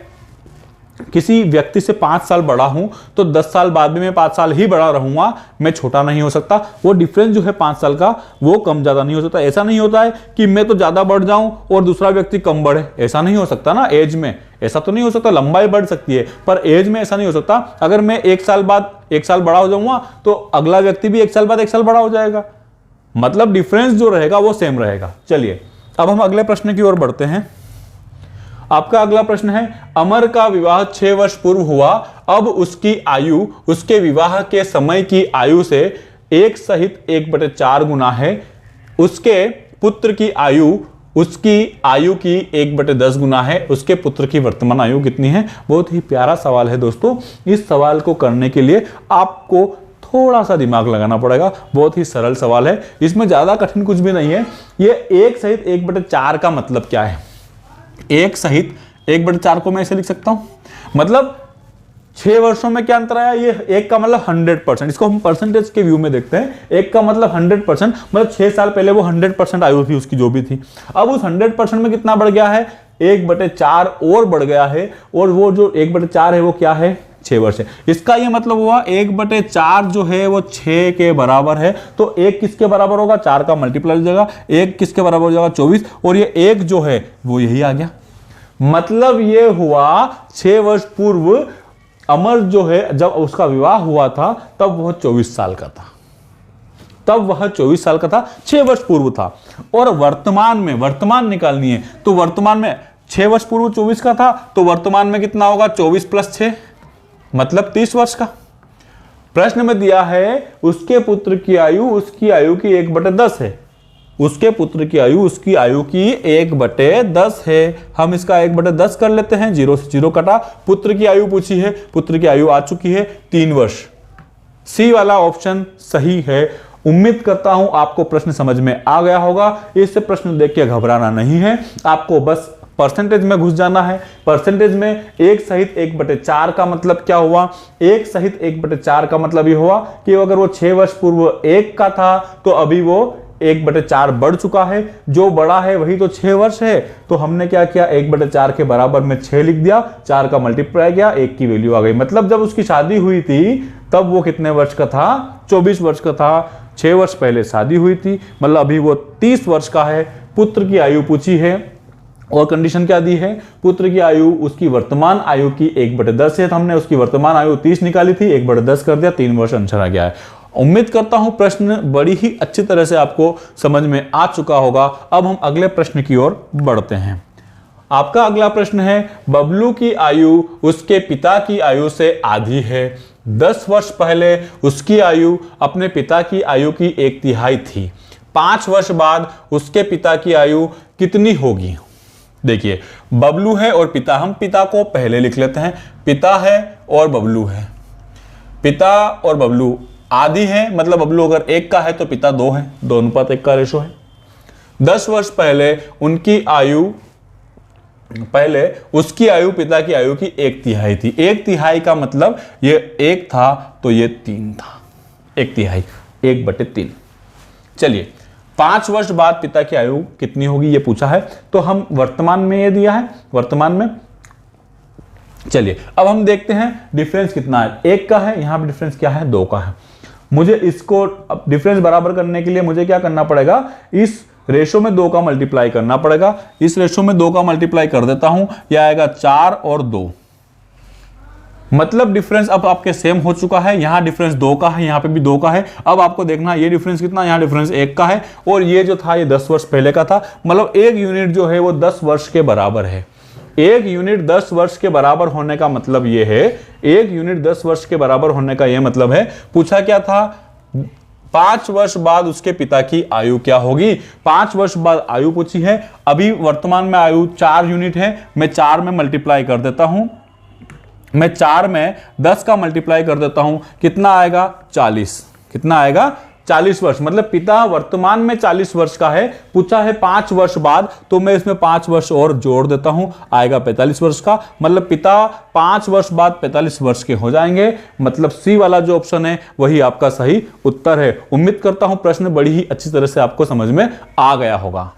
किसी व्यक्ति से 5 साल बड़ा हूं तो 10 साल बाद भी मैं 5 साल ही बड़ा रहूंगा, मैं छोटा नहीं हो सकता। वो डिफरेंस जो है 5 साल का वो कम ज्यादा नहीं हो सकता। ऐसा नहीं होता है कि मैं तो ज्यादा बढ़ जाऊं और दूसरा व्यक्ति कम बढ़े, ऐसा नहीं हो सकता ना। एज में ऐसा तो नहीं हो सकता, लंबाई बढ़ सकती है पर एज में ऐसा नहीं हो सकता। अगर मैं 1 साल बाद 1 साल बड़ा हो जाऊंगा तो अगला व्यक्ति भी 1 साल बाद 1 साल बड़ा हो जाएगा। मतलब डिफरेंस जो रहेगा वो सेम रहेगा। चलिए अब हम अगले प्रश्न की ओर बढ़ते हैं। आपका अगला प्रश्न है, अमर का विवाह 6 वर्ष पूर्व हुआ। अब उसकी आयु उसके विवाह के समय की आयु से 1 सहित 1/4 गुना है। उसके पुत्र की आयु उसकी आयु की 1/10 गुना है, उसके पुत्र की वर्तमान आयु कितनी है। बहुत ही प्यारा सवाल है दोस्तों। इस सवाल को करने के लिए आपको थोड़ा सा दिमाग लगाना पड़ेगा। बहुत ही सरल सवाल है, इसमें ज्यादा कठिन कुछ भी नहीं है। ये 1 सहित 1/4 का मतलब क्या है। 1 सहित 1/4 को मैं ऐसे लिख सकता हूं, मतलब 6 वर्षों में क्या अंतर आया। ये 1 का मतलब 100%, इसको हम परसेंटेज के व्यू में देखते हैं। 1 का मतलब 100%, मतलब 6 साल पहले वो 100% आयु थी उसकी जो भी थी। अब उस 100% में कितना बढ़ गया है, 1/4 और बढ़ गया है, और वो जो 1/4 है वो क्या है, 6 वर्ष है। इसका ये मतलब हुआ 1/4 जो है वो 6 के बराबर है। तो 1 किसके बराबर होगा, 4 का मल्टीप्लाई हो जाएगा, 1 किसके बराबर हो जाएगा, 24, और ये 1 जो है वो यही आ गया। मतलब ये हुआ 6 वर्ष पूर्व अमर जो है, जब उसका विवाह हुआ था तब वह 24 साल का था, तब वह 24 साल का था, 6 वर्ष पूर्व था। और वर्तमान में, वर्तमान निकालनी है तो वर्तमान में 6 वर्ष पूर्व 24 का था, तो वर्तमान में कितना होगा, 24 + 6 मतलब 30 वर्ष का। प्रश्न में दिया है उसके पुत्र की आयु उसकी आयु की 1/10 है। उसके पुत्र की आयु उसकी आयु की 1/10 है। हम इसका 1/10 कर लेते हैं, 0 से 0 कटा। पुत्र की आयु पूछी है, पुत्र की आयु आ चुकी है 3 वर्ष। सी वाला ऑप्शन सही है। उम्मीद करता हूं आपको प्रश्न समझ में आ गया होगा। इस प्रश्न देख के घबराना नहीं है, आपको बस परसेंटेज में घुस जाना है। परसेंटेज में 1 सहित 1/4 का मतलब क्या हुआ, 1 सहित 1/4 का मतलब ये हुआ कि अगर वो 6 वर्ष पूर्व 1 का था तो अभी वो 1/4 बढ़ चुका है। जो बड़ा है वही तो 6 वर्ष है। तो हमने क्या किया, 1/4 के बराबर में 6 लिख दिया, 4 का मल्टीप्लाई किया, 1 की वैल्यू आ गई। मतलब जब उसकी शादी हुई थी तब वो कितने वर्ष का था, 24 वर्ष का था। 6 वर्ष पहले शादी हुई थी, मतलब अभी वो 30 वर्ष का है। पुत्र की आयु पूछी है और कंडीशन क्या दी है, पुत्र की आयु उसकी वर्तमान आयु की 1/10 है। तो हमने उसकी वर्तमान आयु 30 निकाली थी, 1/10 कर दिया, 3 वर्ष आंसर आ गया है। उम्मीद करता हूं प्रश्न बड़ी ही अच्छी तरह से आपको समझ में आ चुका होगा। अब हम अगले प्रश्न की ओर बढ़ते हैं। आपका अगला प्रश्न है, बबलू की आयु उसके पिता की आयु से आधी है। 10 वर्ष पहले उसकी आयु अपने पिता की आयु की 1/3 थी। 5 वर्ष बाद उसके पिता की आयु कितनी होगी। देखिए बबलू है और पिता, हम पिता को पहले लिख लेते हैं। पिता है और बबलू है, पिता और बबलू आधी है, मतलब बबलू अगर 1 का है तो पिता 2 है, 2:1 का रेशो है। 10 वर्ष पहले उनकी आयु, पहले उसकी आयु पिता की आयु की 1/3 थी। 1/3 का मतलब ये 1 था तो ये 3 था, 1/3, 1/3। चलिए 5 वर्ष बाद पिता की आयु कितनी होगी ये पूछा है, तो हम वर्तमान में ये दिया है, वर्तमान में। चलिए अब हम देखते हैं डिफरेंस कितना है। 1 का है, यहां पर डिफरेंस क्या है, 2 का है। मुझे इसको डिफरेंस बराबर करने के लिए मुझे क्या करना पड़ेगा, इस रेशो में 2 का मल्टीप्लाई करना पड़ेगा। इस रेशो में 2 का मल्टीप्लाई कर देता हूं, यह आएगा 4 और 2, मतलब डिफरेंस अब आपके सेम हो चुका है। यहां डिफरेंस 2 का है, यहां पे भी 2 का है। अब आपको देखना ये डिफरेंस कितना, यहां डिफरेंस 1 का है, और ये जो था ये 10 वर्ष पहले का था। मतलब 1 यूनिट जो है वो 10 वर्ष के बराबर है। 1 यूनिट 10 वर्ष के बराबर होने का मतलब ये है, 1 यूनिट 10 वर्ष के बराबर होने का यह मतलब है, पूछा क्या था, 5 वर्ष बाद उसके पिता की आयु क्या होगी। 5 वर्ष बाद आयु पूछी है। अभी वर्तमान में आयु 4 यूनिट है, मैं 4 में मल्टीप्लाई कर देता हूं, मैं 4 में 10 का मल्टीप्लाई कर देता हूं, कितना आएगा, 40। कितना आएगा, 40 वर्ष। मतलब पिता वर्तमान में 40 वर्ष का है, पूछा है 5 वर्ष बाद, तो मैं इसमें 5 वर्ष और जोड़ देता हूं, आएगा 45 वर्ष का। मतलब पिता 5 वर्ष बाद 45 वर्ष के हो जाएंगे। मतलब सी वाला जो ऑप्शन है वही आपका सही उत्तर है। उम्मीद करता हूं प्रश्न बड़ी ही अच्छी तरह से आपको समझ में आ गया होगा।